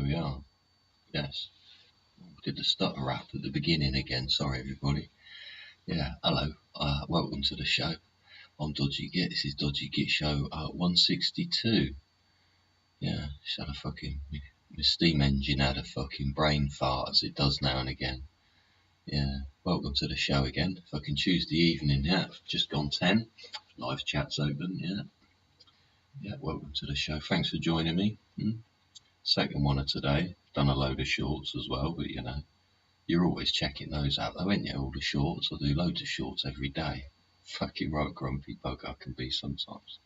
we are. Yes. Did the stutter rap at the beginning again. Sorry, everybody. Yeah, hello. Welcome to the show. I'm Dodgy Git. This is Dodgy Git Show 162. Yeah, just had a fucking... My steam engine had a fucking brain fart, as it does now and again. Yeah, welcome to the show again. Fucking Tuesday evening, yeah. Just gone 10. Live chat's open, yeah. Yeah, welcome to the show. Thanks for joining me. Second one of today. Done a load of shorts as well, but you know, you're always checking those out though, ain't you? All the shorts. I do loads of shorts every day. Fucking right grumpy bug I can be sometimes.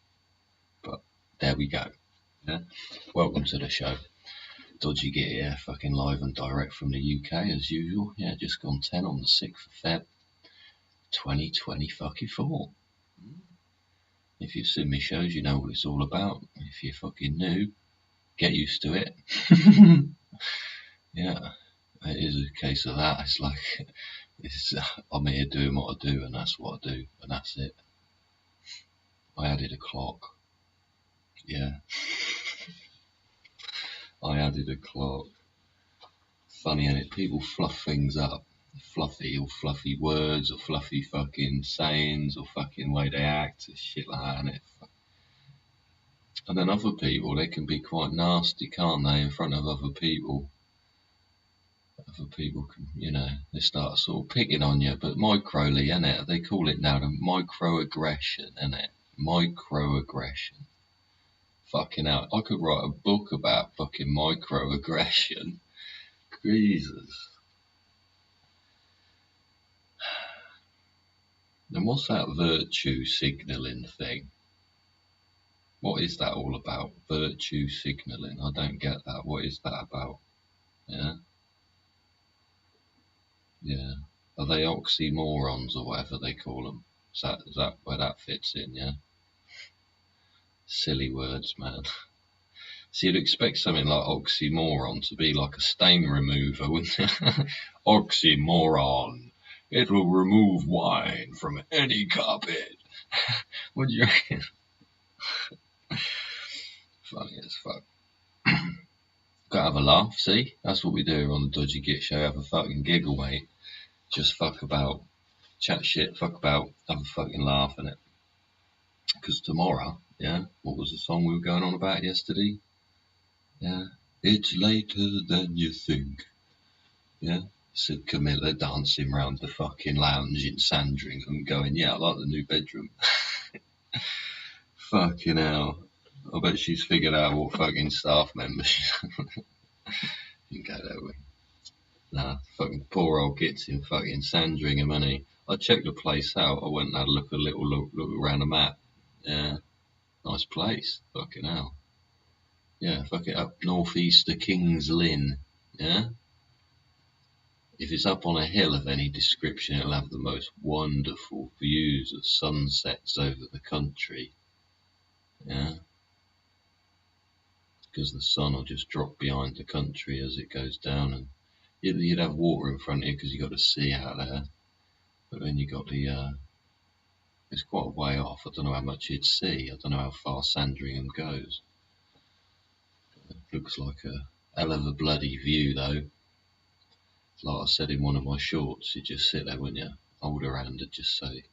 But there we go. Yeah. Welcome to the show. Dodgy Git here, fucking live and direct from the UK as usual. Yeah, just gone 10 on the 6th of Feb 2024. If you've seen me shows, you know what it's all about. If you're fucking new, get used to it. Yeah, it is a case of that. It's like, I'm here doing what I do, and that's what I do, and that's it. I added a clock. Yeah. I added a clock. Funny, isn't it? People fluff things up. Fluffy words, or fluffy fucking sayings, or fucking way they act, or shit like that, innit? And then other people, they can be quite nasty, can't they, in front of other people? Other people can, you know, they start sort of picking on you, but microly, innit? They call it now the microaggression, innit? Microaggression. Fucking hell, I could write a book about fucking microaggression. Jesus. And what's that virtue signalling thing? What is that all about? Virtue signalling. I don't get that. What is that about? Yeah? Yeah. Are they oxymorons or whatever they call them? Is that where that fits in, yeah? Silly words, man. So you'd expect something like oxymoron to be like a stain remover, wouldn't you? Oxymoron. It will remove wine from any carpet. What do you reckon? Funny as fuck. Gotta have a laugh, see? That's what we do on the Dodgy Git Show. Have a fucking giggle, mate. Just fuck about. Chat shit, fuck about. Have a fucking laugh in it. Because tomorrow, yeah? What was the song we were going on about yesterday? Yeah? It's later than you think. Yeah? Said Camilla dancing round the fucking lounge in Sandringham going, yeah, I like the new bedroom. Fucking hell. I bet she's figured out what fucking staff member she's You can go that way. Nah, fucking poor old Gits in fucking Sandringham, honey. I checked the place out. I went and had a look around the map. Yeah, nice place. Fucking hell. Yeah, fuck it up northeast of Kings Lynn. Yeah? If it's up on a hill of any description, it'll have the most wonderful views of sunsets over the country. Yeah? Because the sun will just drop behind the country as it goes down, and you'd have water in front of you because you got the sea out there. But then you got the, it's quite a way off. I don't know how much you'd see. I don't know how far Sandringham goes. It looks like a hell of a bloody view, though. Like I said in one of my shorts, you just sit there, wouldn't you? Hold her hand and just say,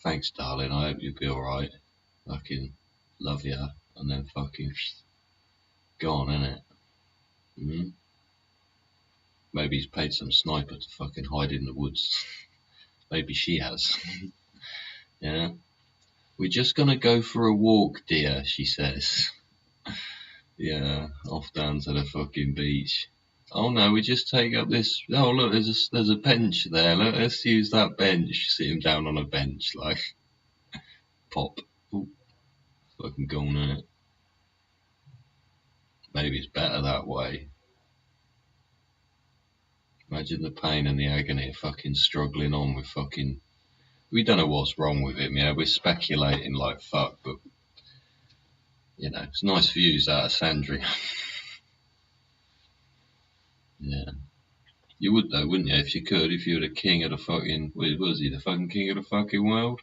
thanks, darling, I hope you'll be alright. Fucking love ya. And then fucking gone, innit? Maybe he's paid some sniper to fucking hide in the woods. Maybe she has. Yeah? We're just gonna go for a walk, dear, she says. Yeah, off down to the fucking beach. Oh no, we just take up this. Oh look, there's a bench there. Look, let's use that bench. Sit him down on a bench, like pop. Ooh, fucking gone, innit? Maybe it's better that way. Imagine the pain and the agony of fucking struggling on with fucking. We don't know what's wrong with him. Yeah, we're speculating like fuck, but you know, it's nice views out of Sandringham. Yeah. You would though, wouldn't you, if you could, if you were the king of the fucking, was he the fucking king of the fucking world?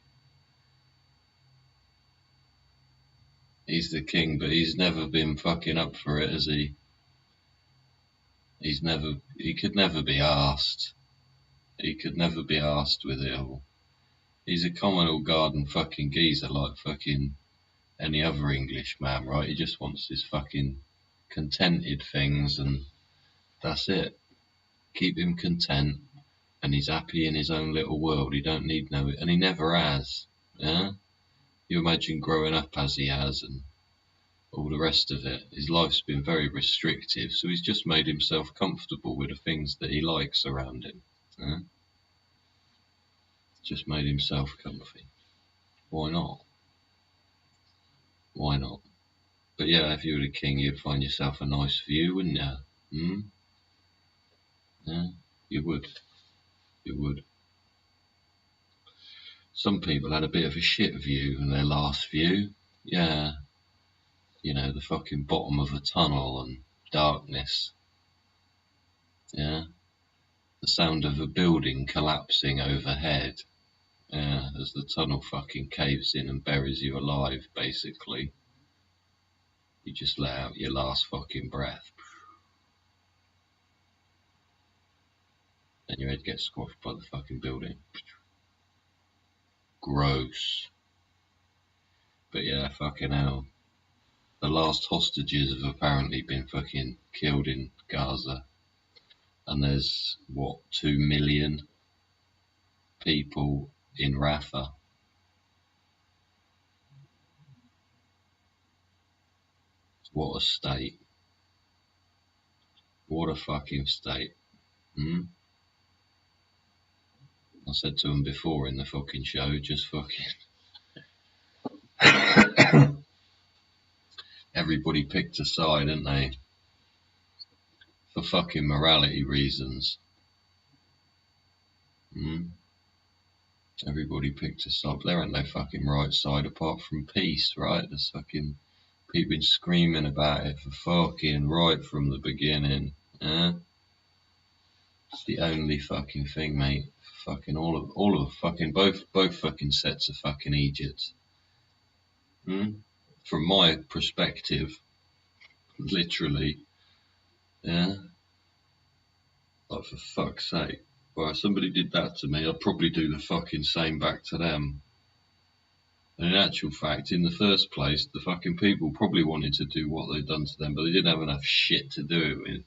He's the king, but he's never been fucking up for it, has he? He could never be asked. He could never be asked with it all. He's a common old garden fucking geezer like fucking any other English man, right? He just wants his fucking contented things and that's it. Keep him content and he's happy in his own little world. He don't need no, and he never has. Yeah? You imagine growing up as he has and all the rest of it. His life's been very restrictive, so he's just made himself comfortable with the things that he likes around him. Yeah? Just made himself comfy. Why not? Why not? But yeah, if you were the king, you'd find yourself a nice view, wouldn't you? Hmm? Yeah, you would. You would. Some people had a bit of a shit view in their last view. Yeah. You know, the fucking bottom of a tunnel and darkness. Yeah. The sound of a building collapsing overhead. Yeah, as the tunnel fucking caves in and buries you alive, basically. You just let out your last fucking breath. And your head gets squashed by the fucking building. Gross. But yeah, fucking hell. The last hostages have apparently been fucking killed in Gaza. And there's, 2 million people in Rafah. What a state. What a fucking state. Hmm? I said to him before in the fucking show, just fucking... Everybody picked a side, didn't they? For fucking morality reasons. Hmm? Everybody picked a side. There ain't no fucking right side apart from peace, right? There's fucking people been screaming about it for fucking right from the beginning. Eh? It's the only fucking thing, mate. Fucking all of fucking both fucking sets of fucking Egypt. Hmm? From my perspective, literally, yeah. Like for fuck's sake. Well, if somebody did that to me, I'd probably do the fucking same back to them. And in actual fact, in the first place, the fucking people probably wanted to do what they'd done to them, but they didn't have enough shit to do it with.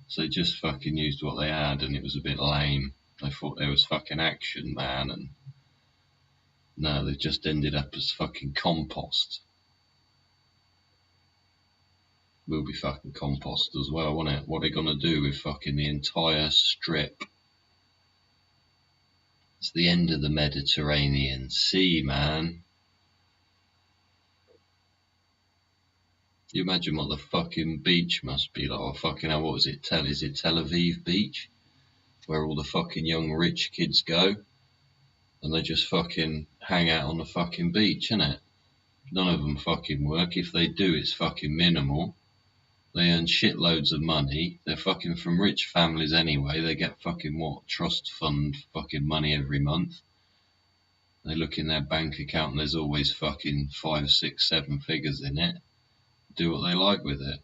So they just fucking used what they had, and it was a bit lame. They thought there was fucking action, man, and no, they just ended up as fucking compost. We'll be fucking compost as well, won't it? What are they gonna do with fucking the entire strip? It's the end of the Mediterranean Sea, man. You imagine what the fucking beach must be like. Oh, fucking hell, what was it? Is it Tel Aviv Beach? Where all the fucking young rich kids go? And they just fucking hang out on the fucking beach, innit? None of them fucking work. If they do, it's fucking minimal. They earn shitloads of money. They're fucking from rich families anyway. They get fucking trust fund fucking money every month. They look in their bank account and there's always fucking 5, 6, 7 figures in it. Do what they like with it.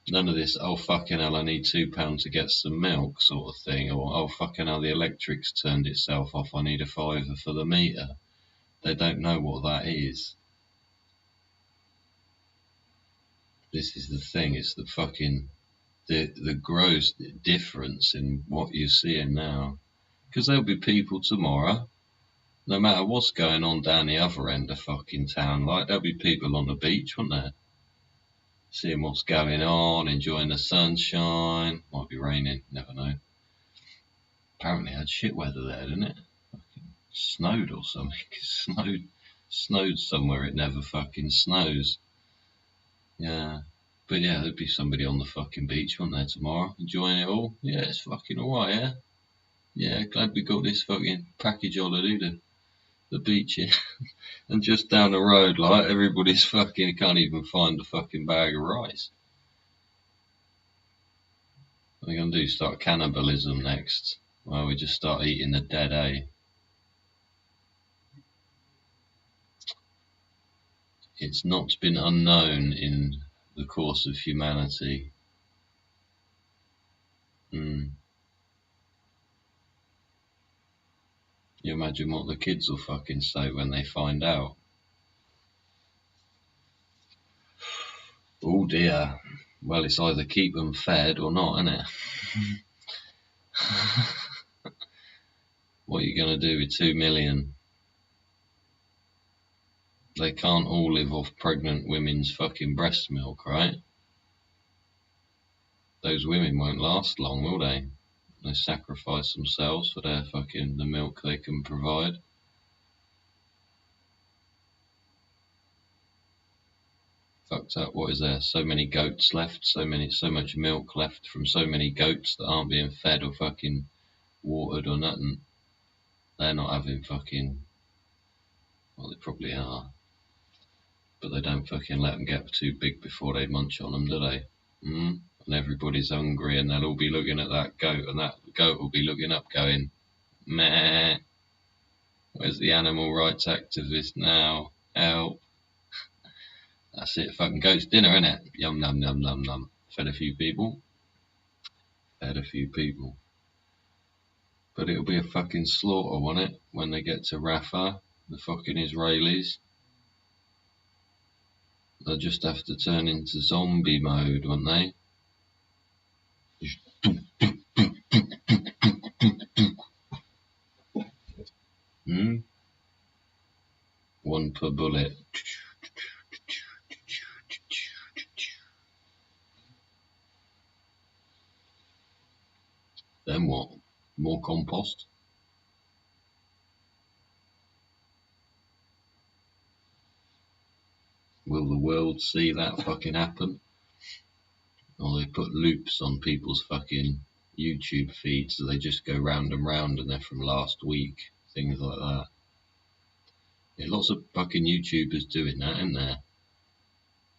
None of this, oh fucking hell, I need £2 to get some milk sort of thing, or oh fucking hell, the electric's turned itself off, I need a £5 for the meter. They don't know what that is. This is the thing, it's the fucking, the gross difference in what you're seeing now. Because there'll be people tomorrow, no matter what's going on down the other end of fucking town, like there'll be people on the beach, won't there? Seeing what's going on, enjoying the sunshine. Might be raining, never know. Apparently it had shit weather there, didn't it? Fucking snowed or something. Snowed somewhere it never fucking snows. Yeah. But yeah, there'd be somebody on the fucking beach, wouldn't there, tomorrow? Enjoying it all. Yeah, it's fucking alright, yeah? Yeah, glad we got this fucking package holiday, the beach here. And just down the road, like, everybody's fucking can't even find a fucking bag of rice. What are they gonna do? Start cannibalism next? Well, we just start eating the dead, eh? It's not been unknown in the course of humanity. You imagine what the kids will fucking say when they find out. Oh dear. Well, it's either keep them fed or not, isn't it? What are you going to do with 2 million? They can't all live off pregnant women's fucking breast milk, right? Those women won't last long, will they? They sacrifice themselves for their fucking the milk they can provide. Fucked up. What is there? So many goats left. So much milk left from so many goats that aren't being fed or fucking watered or nothing. They're not having fucking. Well, they probably are, but they don't fucking let them get too big before they munch on them, do they? And everybody's hungry, and they'll all be looking at that goat, and that goat will be looking up, going, "Meh. Where's the animal rights activist now? Help!" That's it. Fucking goat's dinner, innit? Yum num num num num. Fed a few people. Fed a few people. But it'll be a fucking slaughter, won't it? When they get to Rafah, the fucking Israelis. They'll just have to turn into zombie mode, won't they? One per bullet. Then what? More compost? Will the world see that fucking happen? Or they put loops on people's fucking YouTube feeds so they just go round and round and they're from last week. Things like that. Yeah, lots of fucking YouTubers doing that, isn't there?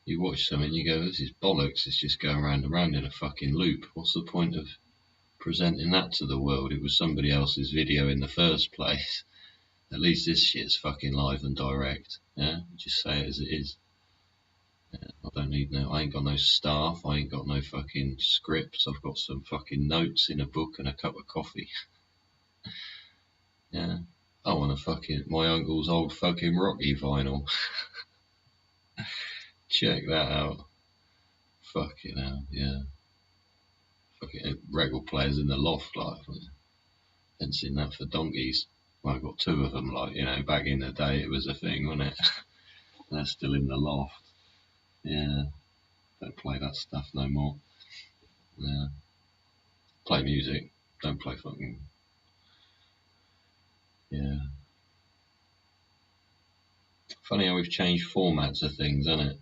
You watch something and you go, this is bollocks, it's just going round and round in a fucking loop. What's the point of presenting that to the world? It was somebody else's video in the first place. At least this shit's fucking live and direct. Yeah, just say it as it is. Yeah, I ain't got no staff, I ain't got no fucking scripts, I've got some fucking notes in a book and a cup of coffee. Yeah, I want my uncle's old fucking Rocky vinyl. Check that out. Fucking hell, yeah. Fucking record players in the loft, like, hadn't seen that for donkeys. Well, I've got two of them, like, back in the day it was a thing, wasn't it? They're still in the loft. Yeah, don't play that stuff no more. Yeah. Play music, don't play fucking. Yeah. Funny how we've changed formats of things, isn't it?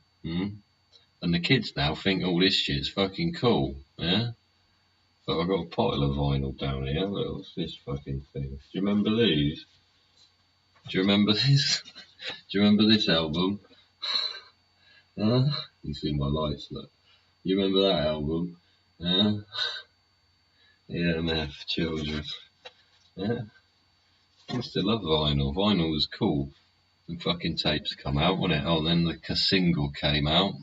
And the kids now think all this shit's fucking cool, yeah? But I've got a pile of vinyl down here. Look, what's this fucking thing? Do you remember these? Do you remember this? Do you remember this album? Huh? You see my lights, look. You remember that album? Huh? EMF, children. Yeah? I used to love vinyl. Vinyl was cool. And fucking tapes come out, wasn't it? Oh, then the single came out.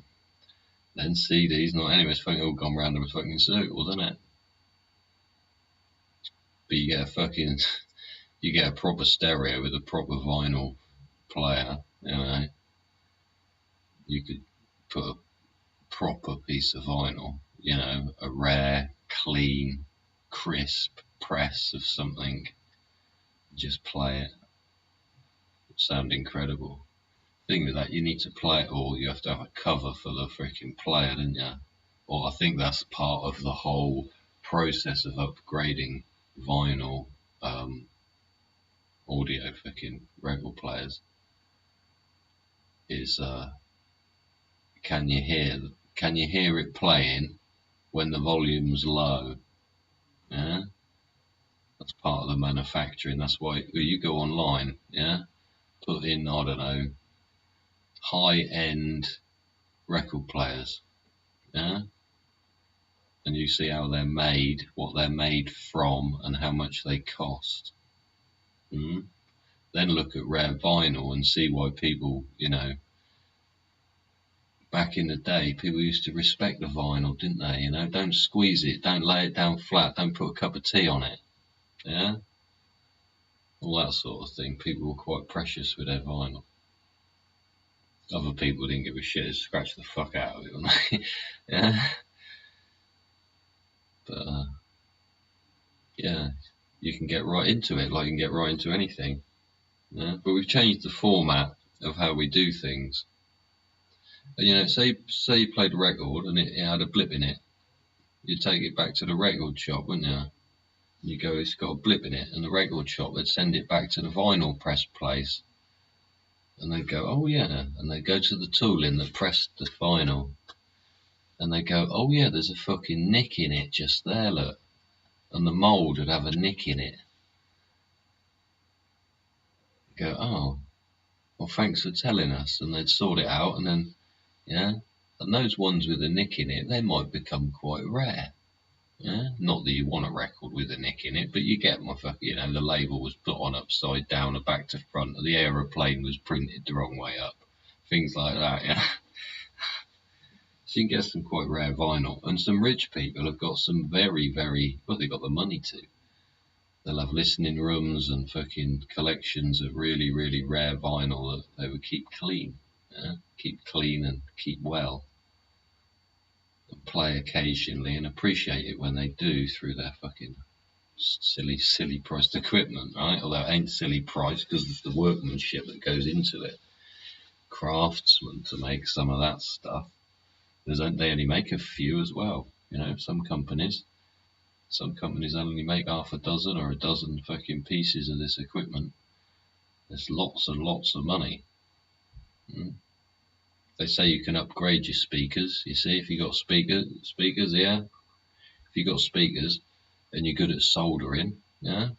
Then CDs, not anyway, it's fucking all gone round in fucking circles, isn't it? But you get a proper stereo with a proper vinyl player, You could put a proper piece of vinyl, a rare, clean, crisp press of something, just play it. It would sound incredible. Thing with that, you need to play it all, you have to have a cover for the freaking player, don't you? Or I think that's part of the whole process of upgrading vinyl audio fucking record players is can you hear it playing when the volume's low? Yeah, that's part of the manufacturing. That's why you go online, yeah, put in, I don't know, high-end record players, yeah, and you see how they're made, what they're made from, and how much they cost. Then look at rare vinyl and see why people, back in the day, people used to respect the vinyl, didn't they? You know, don't squeeze it, don't lay it down flat, don't put a cup of tea on it. Yeah? All that sort of thing. People were quite precious with their vinyl. Other people didn't give a shit, scratch the fuck out of it, wouldn't they? Yeah? But, yeah, you can get right into it, like you can get right into anything. Yeah? But we've changed the format of how we do things. And, you know, say you played a record and it had a blip in it. You'd take it back to the record shop, wouldn't you? You go, it's got a blip in it, and the record shop, they'd send it back to the vinyl press place. And they'd go, oh yeah, and they'd go to the tooling that pressed the vinyl. And they'd go, oh yeah, there's a fucking nick in it just there, look. And the mould would have a nick in it. Go, oh, well thanks for telling us. And they'd sort it out, and then, yeah, and those ones with a nick in it, they might become quite rare. Yeah, not that you want a record with a nick in it, but you get my fucking, you know, the label was put on upside down or back to front, or the aeroplane was printed the wrong way up, things like that, yeah. So you can get some quite rare vinyl, and some rich people have got some very, very, well, they've got the money to. They'll have listening rooms and fucking collections of really, really rare vinyl that they would keep clean, yeah? Keep clean and keep well. Play occasionally and appreciate it when they do through their fucking silly priced equipment, right? Although it ain't silly priced because of the workmanship that goes into it. Craftsmen to make some of that stuff. They only make a few as well. You know, some companies only make half a dozen or a dozen fucking pieces of this equipment. There's lots and lots of money. They say you can upgrade your speakers. You see, if you got speakers, yeah. If you got speakers and you're good at soldering, yeah,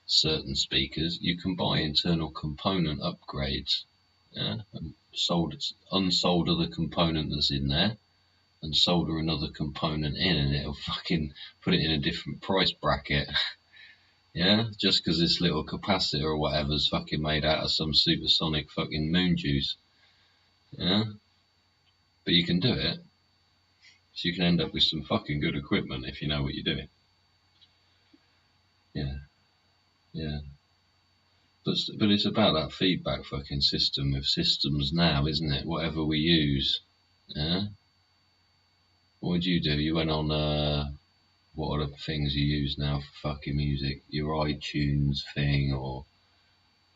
certain speakers, you can buy internal component upgrades, yeah, and unsolder the component that's in there and solder another component in, and it'll fucking put it in a different price bracket. Yeah, just because this little capacitor or whatever's fucking made out of some supersonic fucking moon juice. Yeah, but you can do it, so you can end up with some fucking good equipment if you know what you're doing. Yeah. But it's about that feedback fucking system with systems now, isn't it? Whatever we use. Yeah? What would you do? You went on, what are the things you use now for fucking music? Your iTunes thing, or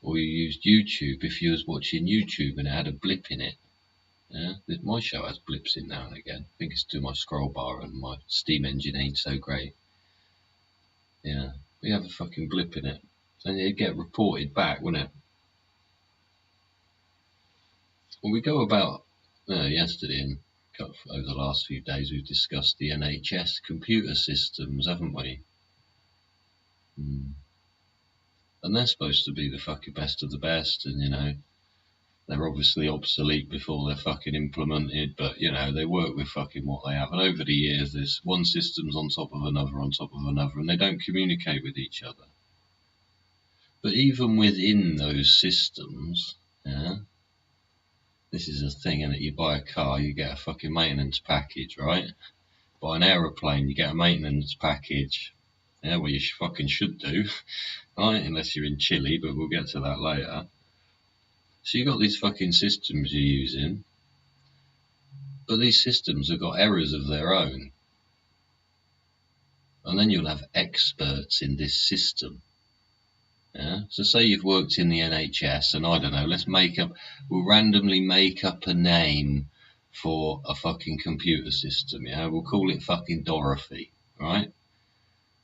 you used YouTube if you was watching YouTube and it had a blip in it. Yeah? My show has blips in now and again. I think it's to my scroll bar and my Steam engine ain't so great. Yeah. We have a fucking blip in it. And it'd get reported back, wouldn't it? Well, we go about yesterday and over the last few days we've discussed the NHS computer systems, haven't we? And they're supposed to be the fucking best of the best, and you know, they're obviously obsolete before they're fucking implemented, but you know, they work with fucking what they have. And over the years, there's one system's on top of another, and they don't communicate with each other. But even within those systems, yeah, this is a thing, innit? You buy a car, you get a fucking maintenance package, right? Buy an aeroplane, you get a maintenance package. Yeah, well, you fucking should do, right? Unless you're in Chile, but we'll get to that later. So you got these fucking systems you're using, but these systems have got errors of their own. And then you'll have experts in this system. Yeah? So say you've worked in the NHS, and I don't know, we'll randomly make up a name for a fucking computer system, yeah? We'll call it fucking Dorothy, right?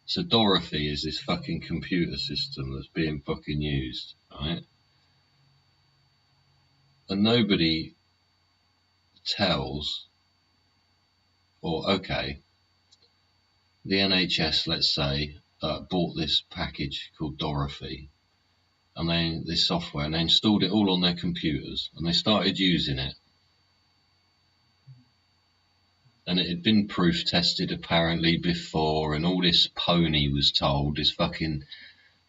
So Dorothy is this fucking computer system that's being fucking used, right? And nobody tells, or okay, the NHS, let's say, bought this package called Dorothy, and then this software, and they installed it all on their computers, and they started using it. And it had been proof tested apparently before, and all this pony was told, this fucking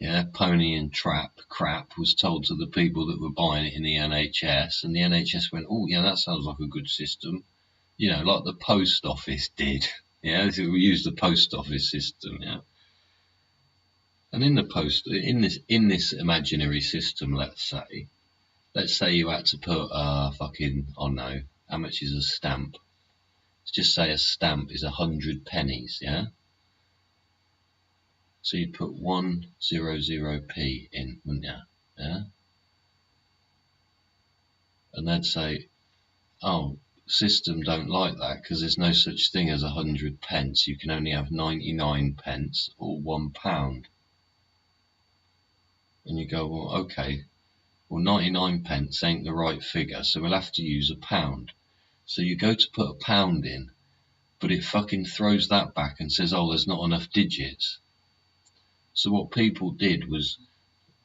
Yeah, pony and trap crap was told to the people that were buying it in the NHS, and the NHS went, oh yeah, that sounds like a good system. You know, like the post office did. Yeah, so we use the post office system. Yeah, and in this imaginary system, let's say you had to put fucking, I don't know, how much is a stamp? Let's just say a stamp is 100 pennies. Yeah. So you'd put 100p in, wouldn't you? Yeah. And they'd say, oh, system don't like that because there's no such thing as 100 pence. You can only have 99 pence or £1. And you go, well, okay, well, 99 pence ain't the right figure, so we'll have to use a pound. So you go to put a pound in, but it fucking throws that back and says, oh, there's not enough digits. So what people did was,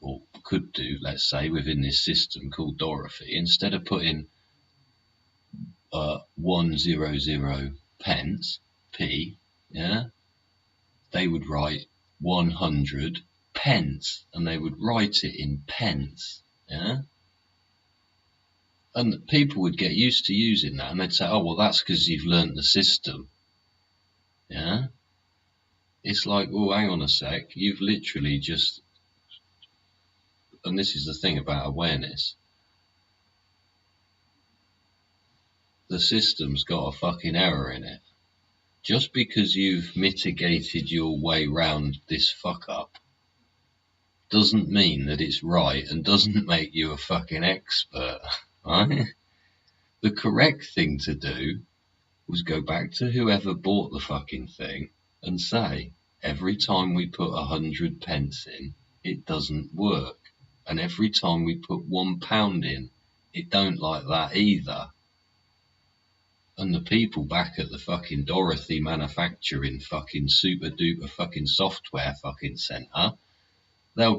or could do, let's say, within this system called Dorothy, instead of putting 100 pence, p, yeah, they would write 100 pence, and they would write it in pence, yeah. And people would get used to using that, and they'd say, oh, well, that's because you've learnt the system, yeah. It's like, well, hang on a sec, you've literally just, and this is the thing about awareness, the system's got a fucking error in it. Just because you've mitigated your way round this fuck up doesn't mean that it's right and doesn't make you a fucking expert, right? The correct thing to do was go back to whoever bought the fucking thing and say, every time we put 100 pence in, it doesn't work. And every time we put £1 in, it don't like that either. And the people back at the fucking Dorothy manufacturing fucking super duper fucking software fucking centre, they'll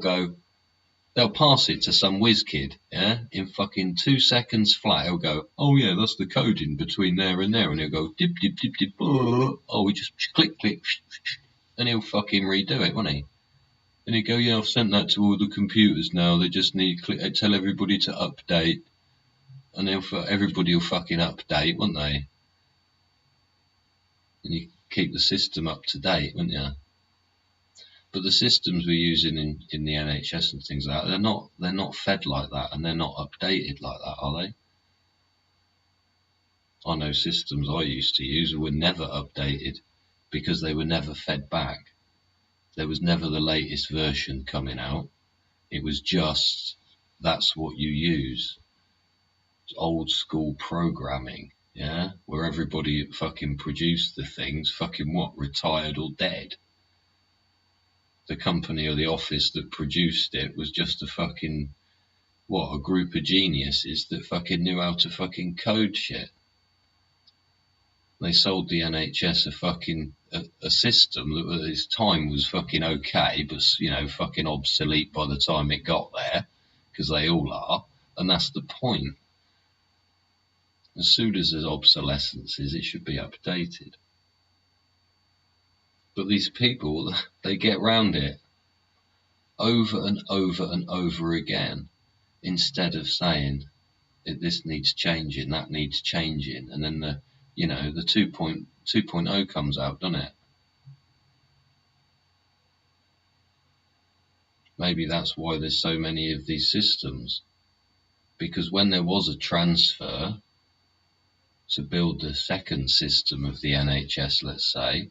pass it to some whiz kid, yeah, in fucking 2 seconds flat. He'll go, oh yeah, that's the coding between there and there, and he'll go dip dip dip dip. Oh, we just click click, and he'll fucking redo it, won't he? And he'll go, yeah, I've sent that to all the computers now. They just need tell everybody to update, and everybody will fucking update, won't they? And you keep the system up to date, wouldn't you? But the systems we're using in the NHS and things like that, they're not fed like that, and they're not updated like that, are they? I know systems I used to use were never updated because they were never fed back. There was never the latest version coming out. It was just, that's what you use. It's old school programming, yeah? Where everybody that fucking produced the things, fucking what, retired or dead. The company or the office that produced it was just a fucking, a group of geniuses that fucking knew how to fucking code shit. They sold the NHS a system that at its time was fucking okay, but, fucking obsolete by the time it got there, because they all are, and that's the point. As soon as there's obsolescences, it should be updated. But these people, they get round it over and over and over again, instead of saying this needs changing, that needs changing, and then the 2.0 comes out, doesn't it? Maybe that's why there's so many of these systems, because when there was a transfer to build the second system of the NHS, let's say,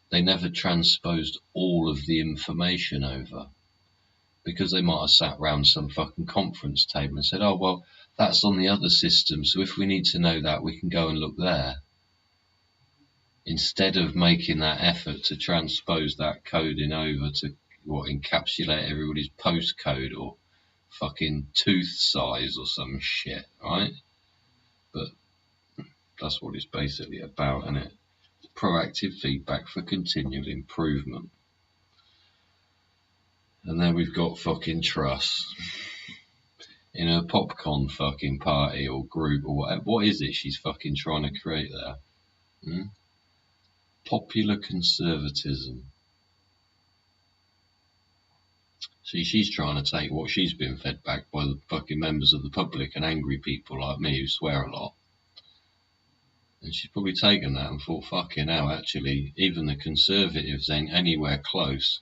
they never transposed all of the information over, because they might have sat round some fucking conference table and said, oh, well, that's on the other system, so if we need to know that, we can go and look there. Instead of making that effort to transpose that coding over to encapsulate everybody's postcode or fucking tooth size or some shit, right? But that's what it's basically about, isn't it? Proactive feedback for continual improvement. And then we've got fucking trust. In a popcorn fucking party or group or whatever. What is it she's fucking trying to create there? Popular conservatism. See, she's trying to take what she's been fed back by the fucking members of the public and angry people like me who swear a lot. And she's probably taken that and thought, fucking hell, actually, even the Conservatives ain't anywhere close.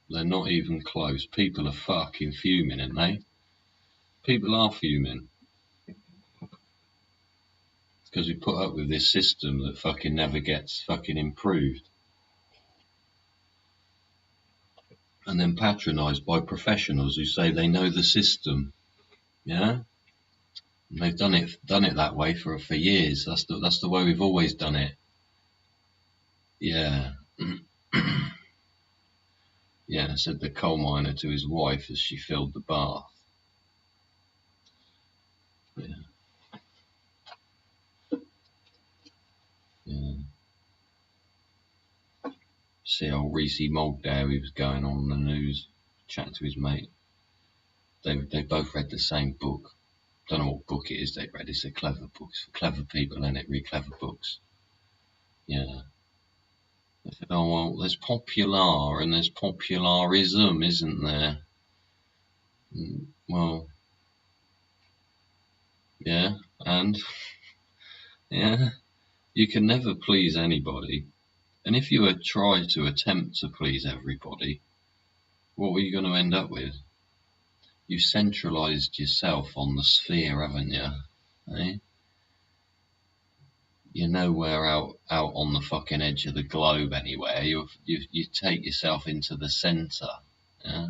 They're not even close. People are fucking fuming, aren't they? People are fuming. Because we put up with this system that fucking never gets fucking improved. And then patronised by professionals who say they know the system. Yeah? And they've done it that way for years. That's the way we've always done it. Yeah. Yeah, said the coal miner to his wife as she filled the bath. Yeah. Yeah. See old Reese Mogdale, he was going on the news, chatting to his mate. They both read the same book. Don't know what book it is they read. It's a clever book. It's for clever people, and it read clever books. Yeah. They said, oh well, there's popular and there's popularism, isn't there? Well, yeah, and yeah, you can never please anybody. And if you try to attempt to please everybody, what were you going to end up with? You centralised yourself on the sphere, haven't you? Eh? You're nowhere out on the fucking edge of the globe anywhere. You take yourself into the centre. Yeah?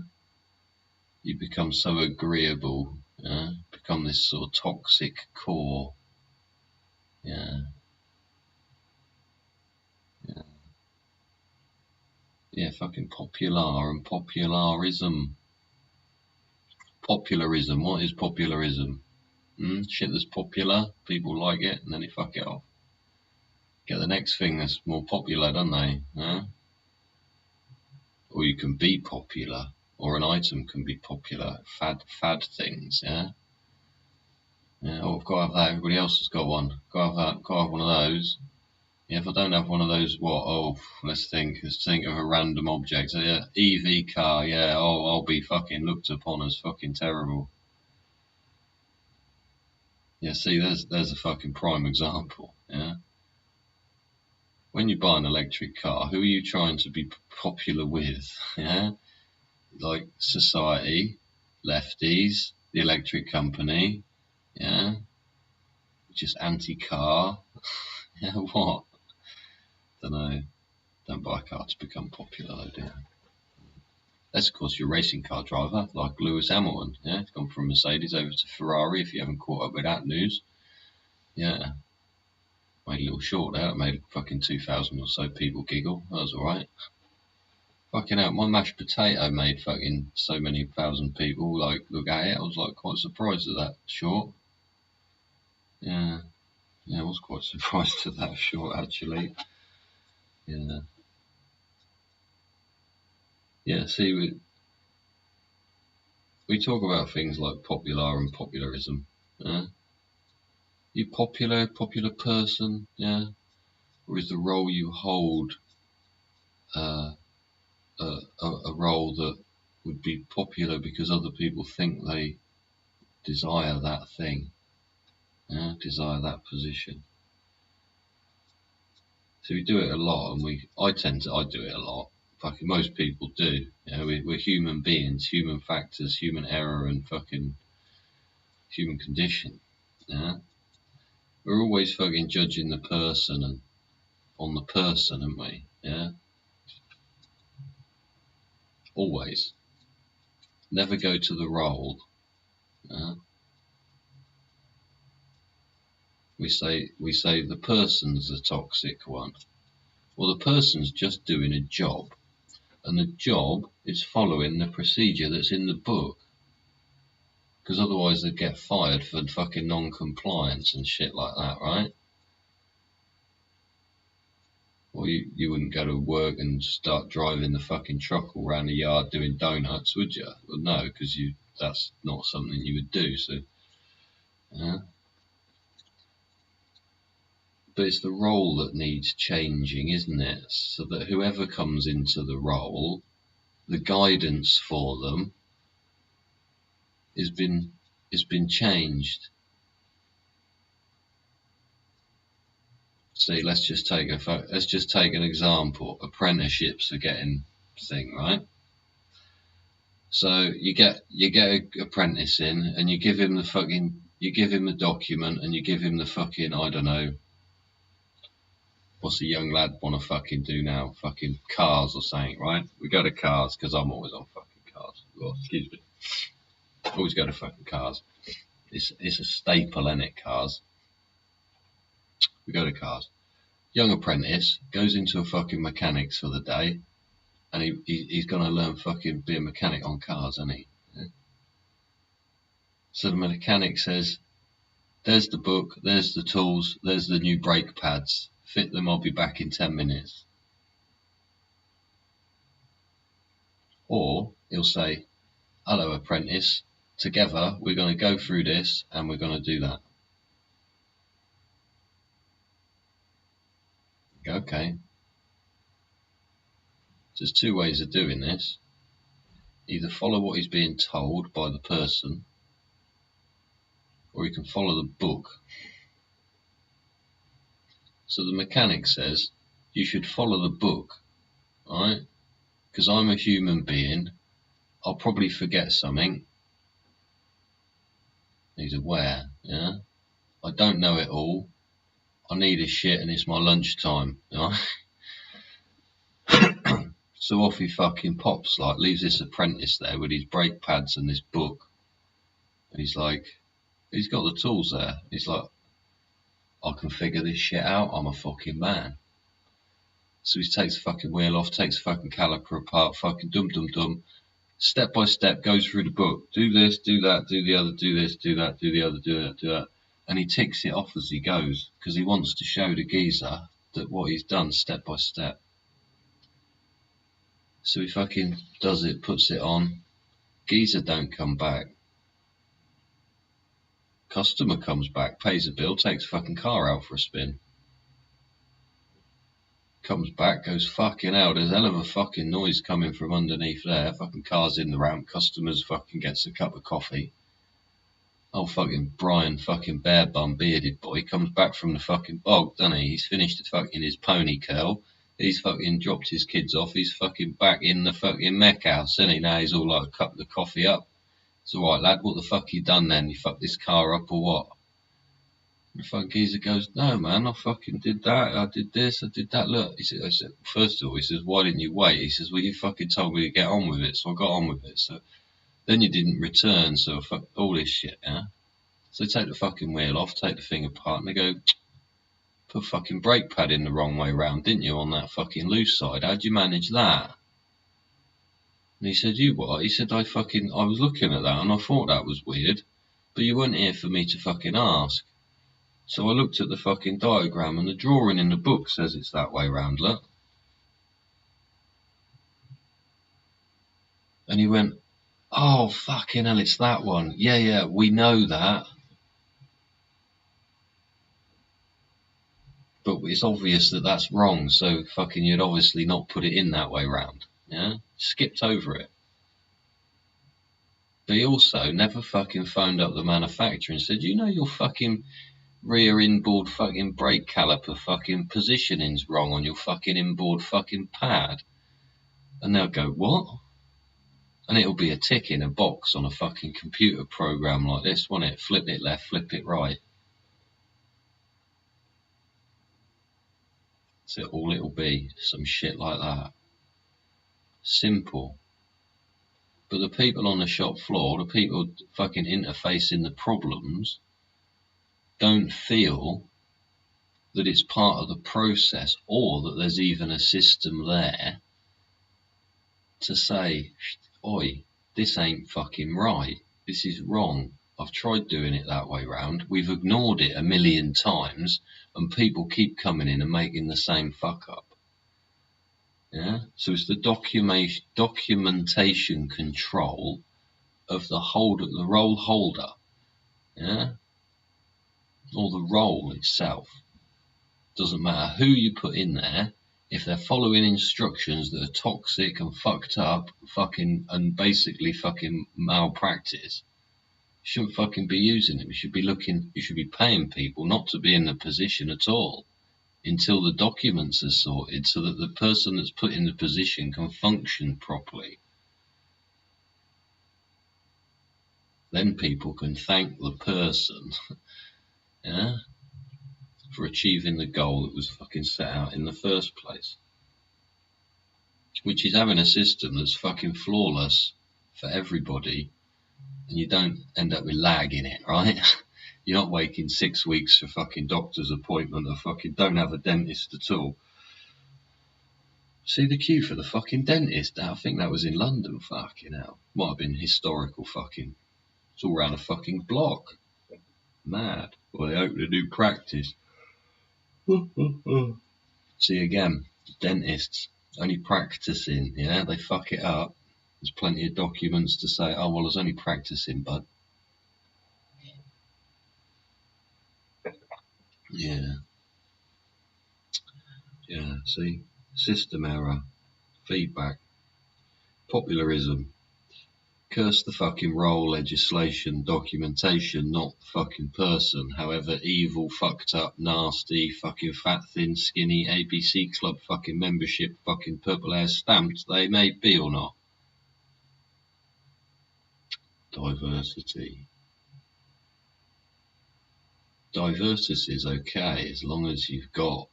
You become so agreeable. Yeah? Become this sort of toxic core. Yeah. Yeah. Yeah, fucking popular and popularism. Popularism. What is popularism? Shit that's popular, people like it, and then they fuck it off. Get the next thing that's more popular, don't they? Huh? Or you can be popular, or an item can be popular. Fad things, yeah? Yeah, oh, I've got to have that, everybody else has got one. Got to have that, got to have one of those. Yeah, if I don't have one of those, what? Oh, let's think of a random object. So, yeah, EV car, yeah, oh, I'll be fucking looked upon as fucking terrible. Yeah, see, there's a fucking prime example, yeah? When you buy an electric car, who are you trying to be popular with, yeah? Like society, lefties, the electric company, yeah? Just anti-car, yeah, what? Don't know. Don't buy a car to become popular, though, do you? That's, of course, your racing car driver, like Lewis Hamilton, yeah? He's gone from Mercedes over to Ferrari, if you haven't caught up with that news. Yeah. Made a little short there. It made fucking 2,000 or so people giggle. That was alright. Fucking hell, my mashed potato made fucking so many thousand people like look at it. I was like quite surprised at that short. Yeah, I was quite surprised at that short actually. Yeah, yeah. See, we talk about things like popular and popularism. Yeah, you popular person. Yeah, or is the role you hold uh, a role that would be popular because other people think they desire that thing, desire that position. So we do it a lot, and I do it a lot. Fucking most people do. You know, we're human beings, human factors, human error, and fucking human condition. Yeah, we're always fucking judging the person and on the person, aren't we? Yeah, always. Never go to the role. Yeah? We say the person's the toxic one. Well, the person's just doing a job, and the job is following the procedure that's in the book. Because otherwise they'd get fired for fucking non-compliance and shit like that, right? Or you wouldn't go to work and start driving the fucking truck all around the yard doing donuts, would you? Well, no, because that's not something you would do. So, yeah. But it's the role that needs changing, isn't it? So that whoever comes into the role the guidance for them has been changed. See, let's just take an example. Apprenticeships are getting thing, right? So you get an apprentice in, and you give him the document, and you give him the fucking, I don't know, what's a young lad want to fucking do now? Fucking cars or something, right? We go to cars because I'm always on fucking cars. Well, excuse me. Always go to fucking cars. It's a staple, isn't it? Cars. We go to cars. Young apprentice goes into a fucking mechanics for the day, and he's gonna learn fucking be a mechanic on cars, isn't he? Yeah. So the mechanic says, "There's the book, there's the tools, there's the new brake pads. Fit them. I'll be back in 10 minutes." Or he'll say, "Hello, apprentice. Together we're gonna go through this, and we're gonna do that." Okay. There's two ways of doing this. Either follow what he's being told by the person, or you can follow the book. So the mechanic says, you should follow the book, right? Because I'm a human being. I'll probably forget something. He's aware, yeah? I don't know it all. I need a shit and it's my lunchtime, right? So off he fucking pops, like, leaves this apprentice there with his brake pads and this book. And he's like, he's got the tools there. He's like, I can figure this shit out. I'm a fucking man. So he takes the fucking wheel off, takes the fucking caliper apart, fucking dum, step by step, goes through the book. Do this, do that, do the other, do this, do that, do the other, do that, do that. And he ticks it off as he goes, because he wants to show the geezer that what he's done step by step. So he fucking does it, puts it on. Geezer don't come back. Customer comes back, pays a bill, takes the fucking car out for a spin. Comes back, goes, fucking hell, there's a hell of a fucking noise coming from underneath there. Fucking car's in the ramp, customers fucking gets a cup of coffee. Oh, fucking Brian, fucking bare bum bearded boy, comes back from the fucking bog, doesn't he? He's finished fucking his pony curl. He's fucking dropped his kids off. He's fucking back in the fucking mech house, isn't he? Now he's all like, cup the coffee up. It's alright, lad, what the fuck you done then? You fucked this car up or what? And the fucking geezer goes, no man, I fucking did that, I did this, I did that. Look, I said, first of all, he says, why didn't you wait? He says, well, you fucking told me to get on with it, so I got on with it. So then you didn't return, so fuck all this shit, yeah? So they take the fucking wheel off, take the thing apart, and they go, put fucking brake pad in the wrong way round, didn't you, on that fucking loose side? How'd you manage that? And he said, you what? He said, I was looking at that and I thought that was weird, but you weren't here for me to fucking ask. So I looked at the fucking diagram and the drawing in the book says it's that way round, look. And he went, oh, fucking hell, it's that one. Yeah, we know that. But it's obvious that that's wrong, so fucking you'd obviously not put it in that way round, yeah? Skipped over it. But he also never fucking phoned up the manufacturer and said, you know your fucking rear inboard fucking brake caliper fucking positioning's wrong on your fucking inboard fucking pad. And they'll go, what? And it'll be a tick in a box on a fucking computer program like this, won't it? Flip it left, flip it right. So all it'll be, some shit like that. Simple. But the people on the shop floor, the people fucking interfacing the problems, don't feel that it's part of the process or that there's even a system there to say, oi, this ain't fucking right. This is wrong. I've tried doing it that way round. We've ignored it a million times and people keep coming in and making the same fuck up. Yeah. So it's the documentation control of the role holder. Yeah. Or the role itself. Doesn't matter who you put in there, if they're following instructions that are toxic and fucked up, and basically fucking malpractice, you shouldn't fucking be using it. You should be paying people not to be in the position at all until the documents are sorted, so that the person that's put in the position can function properly. Then people can thank the person, yeah, for achieving the goal that was fucking set out in the first place. Which is having a system that's fucking flawless for everybody, and you don't end up with lag in it, right? You're not waiting 6 weeks for fucking doctor's appointment, or fucking don't have a dentist at all. See the queue for the fucking dentist? I think that was in London, fucking hell. Might have been historical fucking. It's all around a fucking block. Mad. Well, they opened a new practice. See again, dentists only practicing, yeah, they fuck it up. There's plenty of documents to say, oh, well, I was only practicing, bud. Yeah. Yeah, see? System error. Feedback. Popularism. Curse the fucking role, legislation, documentation, not the fucking person. However evil, fucked up, nasty, fucking fat, thin, skinny, ABC club fucking membership, fucking purple hair stamped they may be or not. Diversity. Diversity is okay as long as you've got,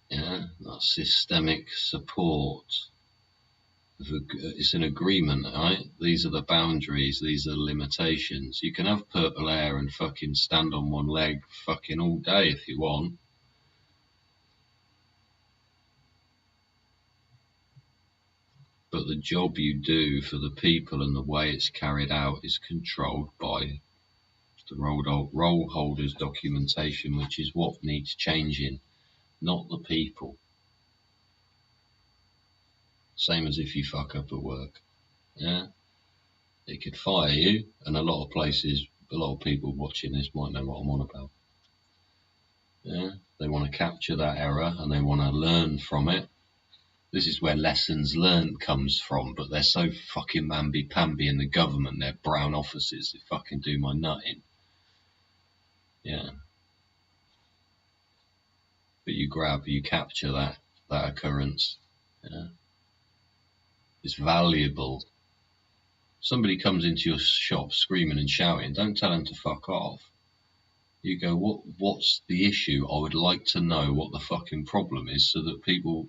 yeah, that systemic support. It's an agreement, right? These are the boundaries, these are the limitations. You can have purple hair and fucking stand on one leg fucking all day if you want. But the job you do for the people and the way it's carried out is controlled by the role holders documentation, which is what needs changing, not the people. Same as if you fuck up at work. Yeah, it could fire you, and a lot of places, a lot of people watching this might know what I'm on about. Yeah, they want to capture that error and they want to learn from it. This is where lessons learned comes from, but they're so fucking mamby-pamby in the government, they're brown offices, they fucking do my nutting. Yeah. But you capture that occurrence. Yeah. It's valuable. Somebody comes into your shop screaming and shouting, don't tell them to fuck off. You go, what's the issue? I would like to know what the fucking problem is, so that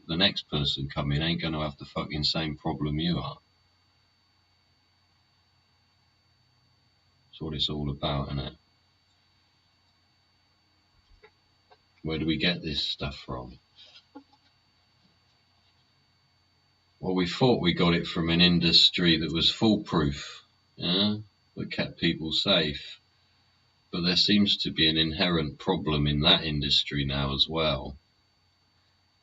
the next person coming ain't going to have the fucking same problem you are. That's what it's all about, isn't it? Where do we get this stuff from? Well, we thought we got it from an industry that was foolproof, yeah, that kept people safe. But there seems to be an inherent problem in that industry now as well,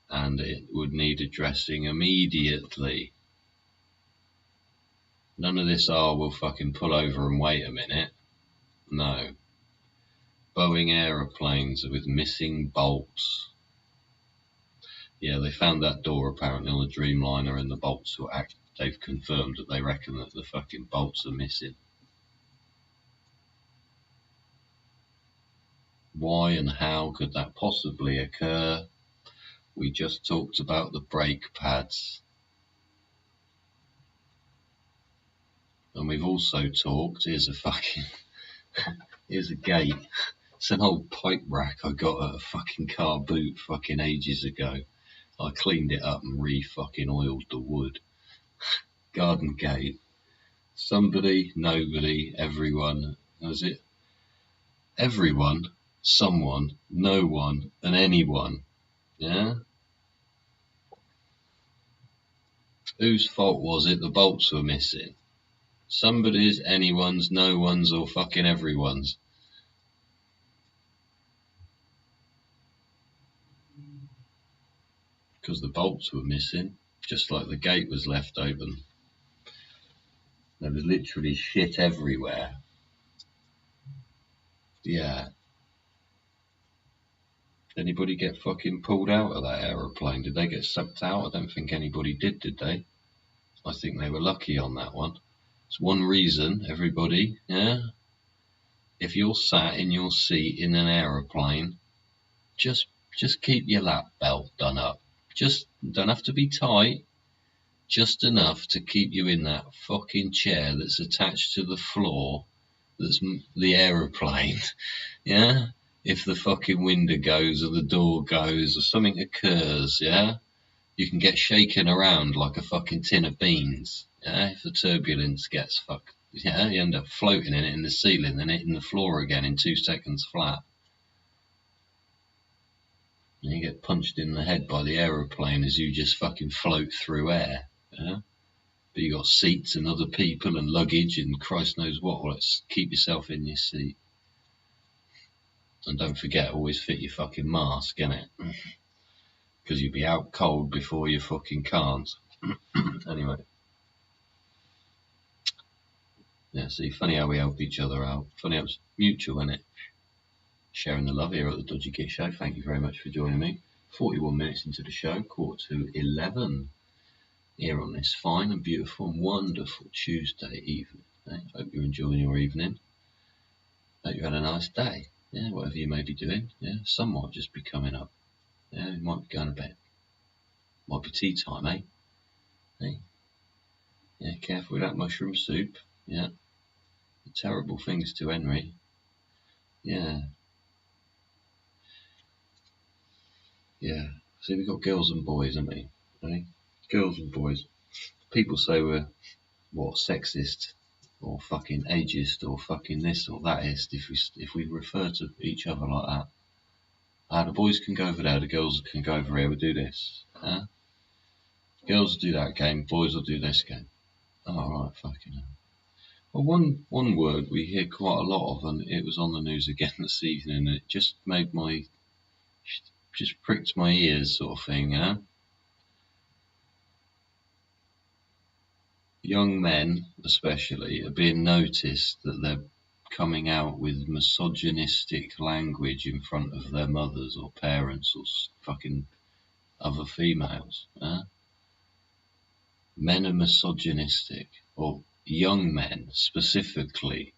and it would need addressing immediately. None of this, we'll fucking pull over and wait a minute. No. Boeing aeroplanes with missing bolts. Yeah, they found that door apparently on the Dreamliner, and the bolts were they've confirmed that they reckon that the fucking bolts are missing. Why and how could that possibly occur? We just talked about the brake pads. And we've also talked, here's a gate. It's an old pipe rack I got at a fucking car boot fucking ages ago. I cleaned it up and fucking oiled the wood. Garden gate. Somebody, nobody, everyone. Was it? Everyone, someone, no one, and anyone. Yeah? Whose fault was it the bolts were missing? Somebody's, anyone's, no one's, or fucking everyone's. Because the bolts were missing, just like the gate was left open. There was literally shit everywhere. Yeah. Anybody get fucking pulled out of that aeroplane? Did they get sucked out? I don't think anybody did they? I think they were lucky on that one. It's one reason, everybody, yeah? If you're sat in your seat in an aeroplane, just keep your lap belt done up. Just don't have to be tight, just enough to keep you in that fucking chair that's attached to the floor, that's the aeroplane, yeah? If the fucking window goes or the door goes or something occurs, yeah? You can get shaken around like a fucking tin of beans, yeah? If the turbulence gets fucked, yeah? You end up floating in it in the ceiling, then hitting the floor again in 2 seconds flat. And you get punched in the head by the aeroplane as you just fucking float through air, yeah? But you got seats and other people and luggage and Christ knows what. Well, let's keep yourself in your seat. And don't forget, always fit your fucking mask, innit? Because you'll be out cold before you fucking can't. Anyway. Yeah, see, funny how we help each other out. Funny how it's mutual, innit? Sharing the love here at the Dodgy Git Show. Thank you very much for joining me. 41 minutes into the show, 10:45 here on this fine and beautiful and wonderful Tuesday evening. Hope you're enjoying your evening. Hope you had a nice day. Yeah, whatever you may be doing. Yeah, sun might just be coming up. Yeah, you might be going to bed. Might be tea time, eh? Hey? Yeah, careful with that mushroom soup. Yeah. Terrible things to Henry. Yeah. Yeah. See, we've got girls and boys, haven't we? Hey? Girls and boys. People say we're, sexist or fucking ageist or fucking this or thatist if we refer to each other like that. The boys can go over there, the girls can go over here, we'll do this. Girls will do that game, boys will do this game. Oh, right, fucking hell. Well, one word we hear quite a lot of, and it was on the news again this evening, and it just pricked my ears sort of thing, yeah? Young men, especially, are being noticed that they're coming out with misogynistic language in front of their mothers or parents or fucking other females, yeah? Men are misogynistic, or young men specifically,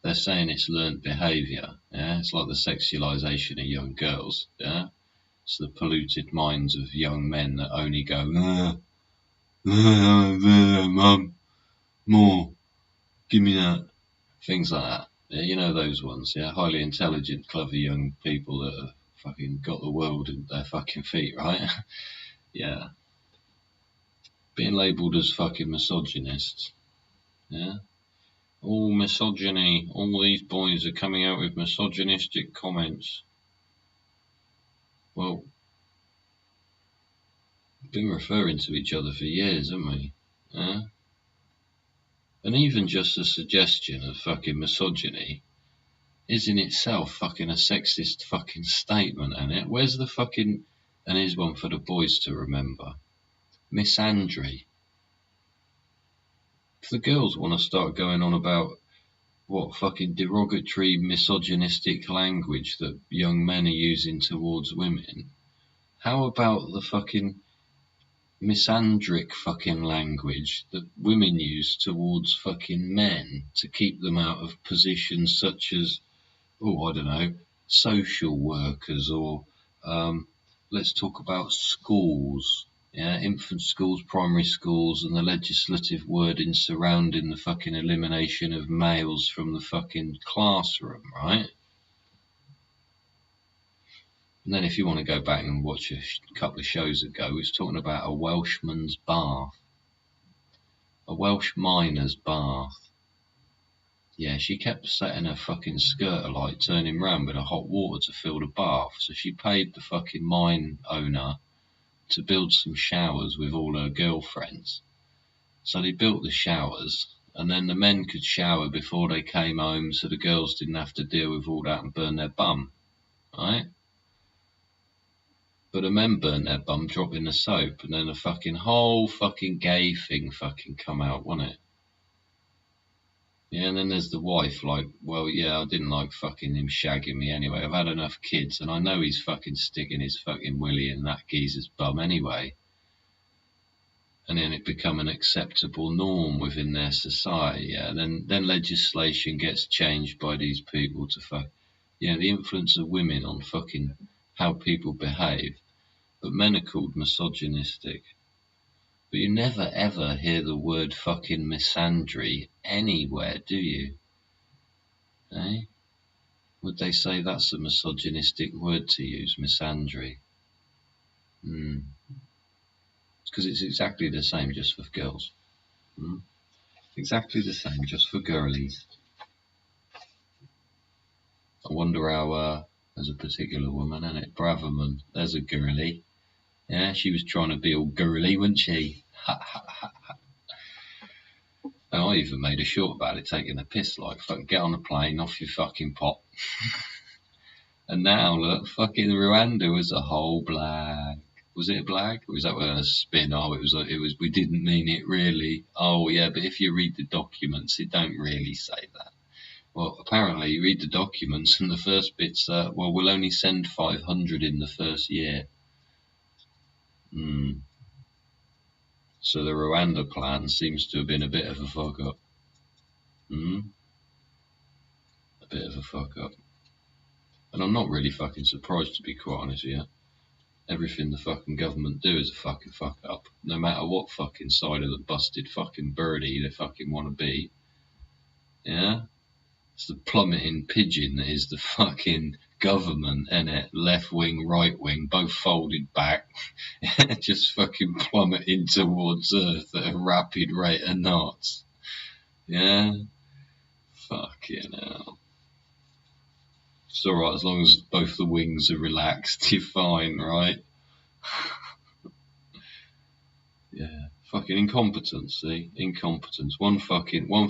they're saying it's learnt behaviour, yeah? It's like the sexualisation of young girls, yeah? It's the polluted minds of young men that only go, mum, more, give me that. Things like that. Yeah, you know those ones, yeah? Highly intelligent, clever young people that have fucking got the world at their fucking feet, right? Yeah. Being labelled as fucking misogynists, yeah? All misogyny, all these boys are coming out with misogynistic comments. Well, we've been referring to each other for years, haven't we? Yeah? And even just the suggestion of fucking misogyny is in itself fucking a sexist fucking statement, ain't it? Where's the fucking... And here's one for the boys to remember. Misandry. If the girls want to start going on about what fucking derogatory misogynistic language that young men are using towards women, how about the fucking misandric fucking language that women use towards fucking men to keep them out of positions such as, I don't know, social workers or let's talk about schools, yeah, infant schools, primary schools, and the legislative wording surrounding the fucking elimination of males from the fucking classroom, right? And then if you want to go back and watch a couple of shows ago, we was talking about a Welshman's bath. A Welsh miner's bath. Yeah, she kept setting her fucking skirt alight, turning round with her hot water to fill the bath. So she paid the fucking mine owner to build some showers with all her girlfriends. So they built the showers, and then the men could shower before they came home so the girls didn't have to deal with all that and burn their bum, right? But the men burnt their bum dropping the soap, and then the fucking whole fucking gay thing fucking come out, wasn't it? Yeah, and then there's the wife, like, well, yeah, I didn't like fucking him shagging me anyway. I've had enough kids, and I know he's fucking sticking his fucking willy in that geezer's bum anyway. And then it become an acceptable norm within their society. Yeah, then legislation gets changed by these people to fuck. Yeah, the influence of women on fucking how people behave. But men are called misogynistic. But you never ever hear the word fucking misandry anywhere, do you? Eh? Would they say that's a misogynistic word to use, misandry? Because it's exactly the same just for girls. Exactly the same just for girlies. I wonder how, there's a particular woman, innit? Braverman, there's a girly. Yeah, she was trying to be all girly, wasn't she? And I even made a short about it, taking a piss, like, fucking get on a plane, off your fucking pop. And now, look, fucking Rwanda was a whole blag. Was it a blag? Or was that a spin? Oh, it was, we didn't mean it really. Oh, yeah, but if you read the documents, it don't really say that. Well, apparently, you read the documents and the first bit's, well, we'll only send 500 in the first year. So the Rwanda plan seems to have been a bit of a fuck up. A bit of a fuck up. And I'm not really fucking surprised, to be quite honest with you. Everything the fucking government do is a fucking fuck up. No matter what fucking side of the busted fucking birdie they fucking want to be. Yeah? It's the plummeting pigeon that is the fucking government, innit? Left wing, right wing, both folded back. Just fucking plummeting towards Earth at a rapid rate of knots. Yeah? Fucking hell. It's alright, as long as both the wings are relaxed, you're fine, right? Yeah. Fucking incompetence, see? Incompetence. One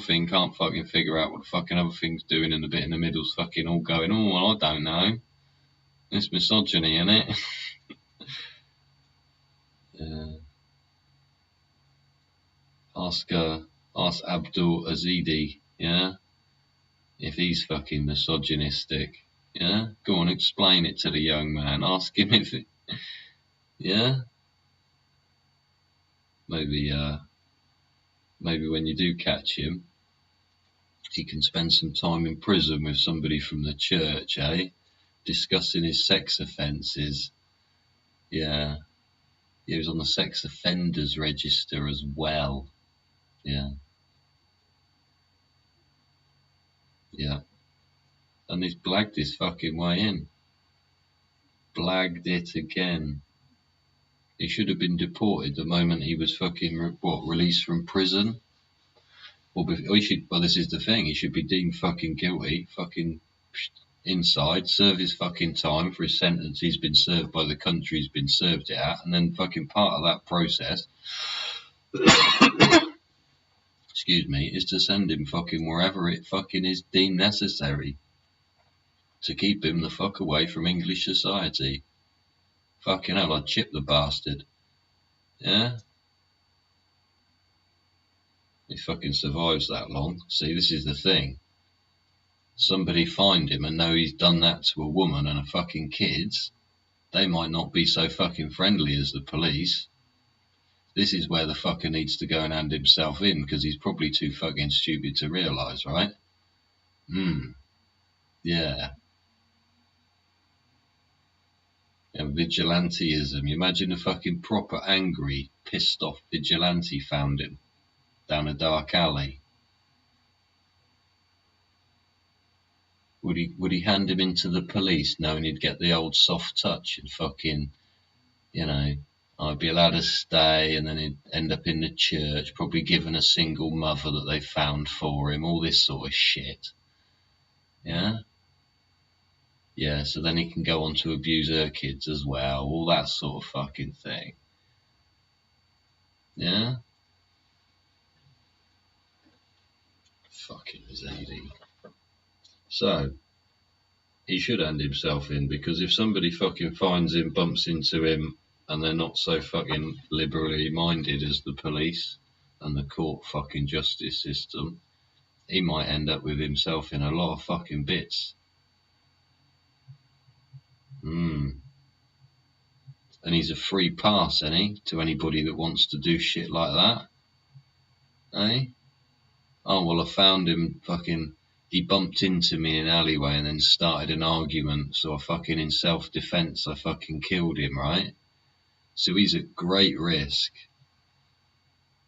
thing can't fucking figure out what the fucking other thing's doing, and the bit in the middle's fucking all going, oh, well, I don't know. It's misogyny, innit? Yeah. Ask Abdul Azidi, yeah? If he's fucking misogynistic, yeah? Go on, explain it to the young man. Ask him if it, yeah? Maybe when you do catch him, he can spend some time in prison with somebody from the church, eh? Discussing his sex offences. Yeah. He was on the sex offenders register as well. Yeah. Yeah. And he's blagged his fucking way in. Blagged it again. He should have been deported the moment he was fucking, released from prison. Well, this is the thing. He should be deemed fucking guilty, fucking inside, serve his fucking time for his sentence he's been served by the country he's been served it at, and then fucking part of that process, excuse me, is to send him fucking wherever it fucking is deemed necessary to keep him the fuck away from English society. Fucking hell, I'd chip the bastard. Yeah? He fucking survives that long. See, this is the thing. Somebody find him and know he's done that to a woman and a fucking kids, they might not be so fucking friendly as the police. This is where the fucker needs to go and hand himself in, because he's probably too fucking stupid to realise, right? Yeah. And vigilanteism. You imagine a fucking proper angry, pissed off vigilante found him down a dark alley. Would he hand him into the police knowing he'd get the old soft touch and fucking, you know, I'd be allowed to stay, and then he'd end up in the church, probably given a single mother that they found for him, all this sort of shit. Yeah? Yeah, so then he can go on to abuse her kids as well, all that sort of fucking thing. Yeah? Fucking Zadie. So, he should hand himself in, because if somebody fucking finds him, bumps into him, and they're not so fucking liberally minded as the police and the court fucking justice system, He might end up with himself in a lot of fucking bits. And he's a free pass, ain't he, to anybody that wants to do shit like that. Eh? Oh, well, I found him fucking... He bumped into me in an alleyway and then started an argument, so I fucking, in self-defense, I fucking killed him, right? So he's at great risk.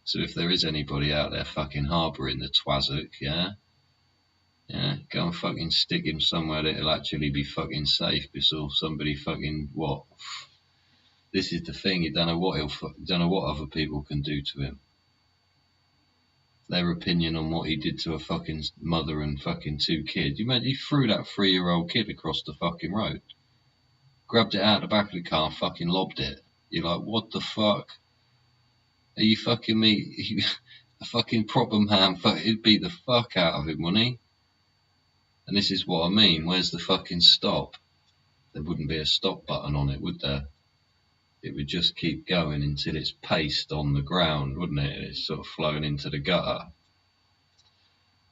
So if there is anybody out there fucking harbouring the twazzook, yeah, go and fucking stick him somewhere that'll actually be fucking safe before somebody fucking, what? This is the thing, you don't know what other people can do to him. Their opinion on what he did to a fucking mother and fucking 2 kids. You meant he threw that 3-year-old kid across the fucking road, grabbed it out of the back of the car, fucking lobbed it. You're like, what the fuck? Are you fucking me? A fucking proper man, he'd beat the fuck out of him, wouldn't he? And this is what I mean. Where's the fucking stop? There wouldn't be a stop button on it, would there? It would just keep going until it's paced on the ground, wouldn't it? It's sort of flowing into the gutter.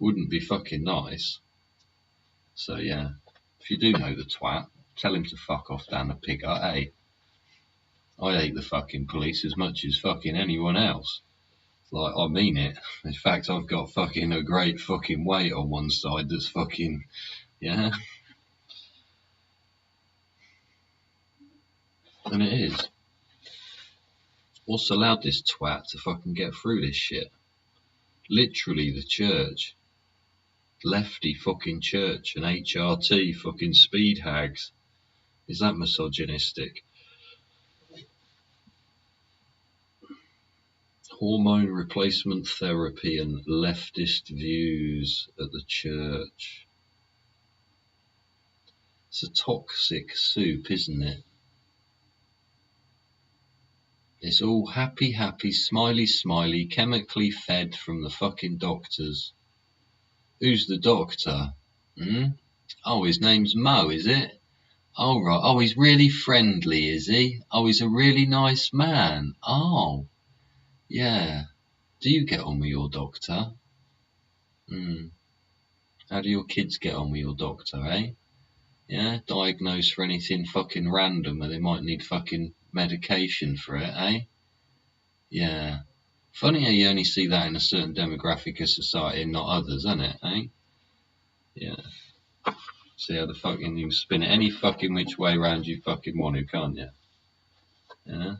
Wouldn't be fucking nice. So yeah, if you do know the twat, tell him to fuck off down the pig hut, eh? I hate the fucking police as much as fucking anyone else. Like, I mean it. In fact, I've got fucking a great fucking weight on one side that's fucking, yeah. And it is. What's allowed this twat to fucking get through this shit? Literally the church. Lefty fucking church and HRT fucking speed hags. Is that misogynistic? Hormone replacement therapy and leftist views at the church. It's a toxic soup, isn't it? It's all happy, happy, smiley, smiley, chemically fed from the fucking doctors. Who's the doctor? Oh, his name's Mo, is it? Oh, right. Oh, he's really friendly, is he? Oh, he's a really nice man. Oh, yeah. Do you get on with your doctor? How do your kids get on with your doctor, eh? Yeah, diagnosed for anything fucking random where they might need fucking medication for it, eh? Yeah. Funny how you only see that in a certain demographic of society and not others, isn't it, eh? Yeah. See how the fucking, you can spin it any fucking which way round you fucking want to, can't you? Yeah.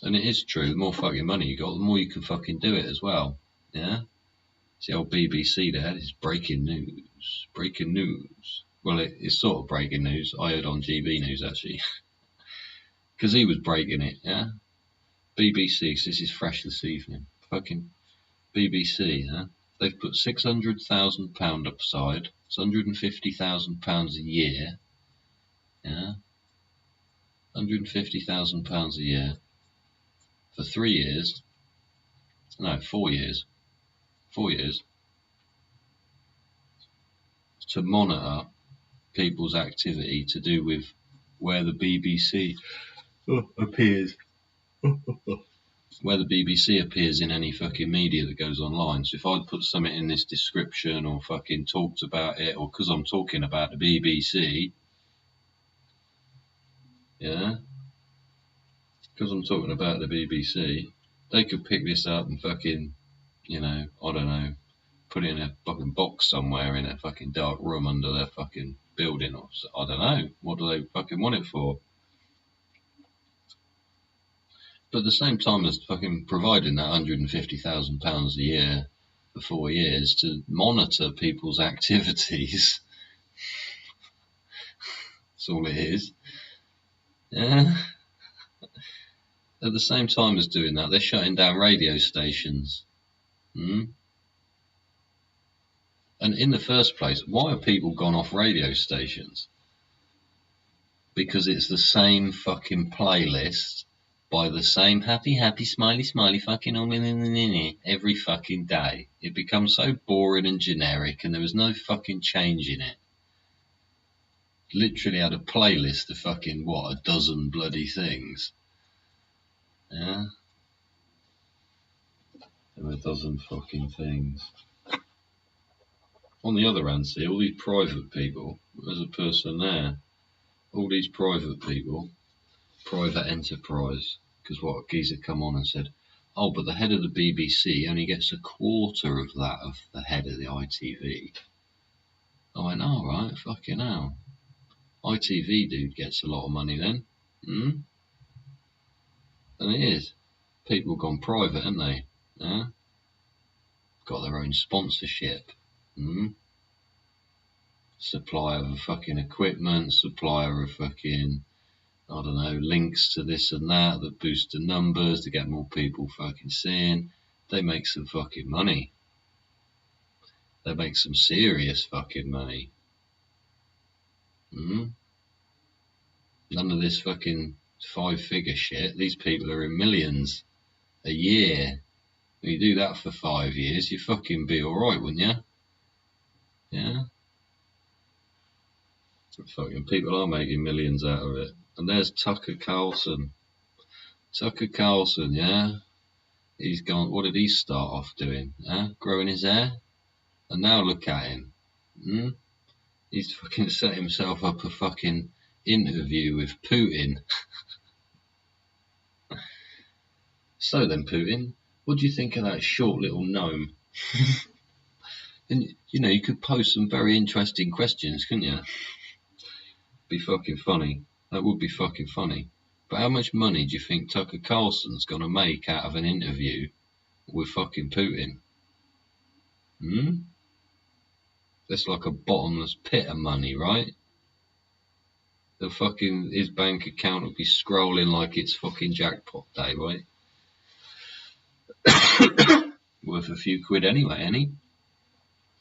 And it is true, the more fucking money you got, the more you can fucking do it as well. Yeah? See old BBC there, it's breaking news. Breaking news. Well, it's sort of breaking news. I heard on GB News, actually. Because he was breaking it, yeah? BBC, so this is fresh this evening. Fucking BBC, yeah? They've put £600,000 aside. It's £150,000 a year. Yeah? £150,000 a year. For 3 years. No, 4 years. 4 years. To monitor people's activity to do with where the BBC appears. Where the BBC appears in any fucking media that goes online. So if I'd put something in this description or fucking talked about it, or because I'm talking about the BBC, yeah, because I'm talking about the BBC, they could pick this up and fucking, I don't know, put it in a fucking box somewhere in a fucking dark room under their fucking building, or I don't know. What do they fucking want it for? But at the same time as fucking providing that £150,000 a year for 4 years to monitor people's activities, that's all it is. Yeah. At the same time as doing that, they're shutting down radio stations. And in the first place, why have people gone off radio stations? Because it's the same fucking playlist by the same happy, happy, smiley, smiley fucking every fucking day. It becomes so boring and generic and there was no fucking change in it. Literally had a playlist of fucking, a dozen bloody things. Yeah. and a dozen fucking things. On the other hand, see, all these private people, there's a person there, all these private people, private enterprise, because what, geezer come on and said, oh, but the head of the BBC only gets a quarter of that of the head of the ITV. I went, all right, fucking hell. ITV dude gets a lot of money then. And it is. People gone private, haven't they? Yeah? Got their own sponsorship. Supplier of fucking equipment, supplier of fucking, I don't know, links to this and that boost the numbers to get more people fucking seeing. They make some fucking money. They make some serious fucking money. None of this fucking 5-figure shit. These people are in millions a year. When you do that for 5 years, you fucking be alright, wouldn't you? Yeah? Fucking people are making millions out of it. And there's Tucker Carlson. Tucker Carlson, yeah? He's gone, what did he start off doing? Growing his hair? And now look at him. He's fucking set himself up a fucking interview with Putin. So then, Putin, what do you think of that short little gnome? And, you know, you could pose some very interesting questions, couldn't you? Be fucking funny. That would be fucking funny. But how much money do you think Tucker Carlson's gonna make out of an interview with fucking Putin? That's like a bottomless pit of money, right? The fucking, his bank account will be scrolling like it's fucking jackpot day, right? Worth a few quid anyway, ain't he?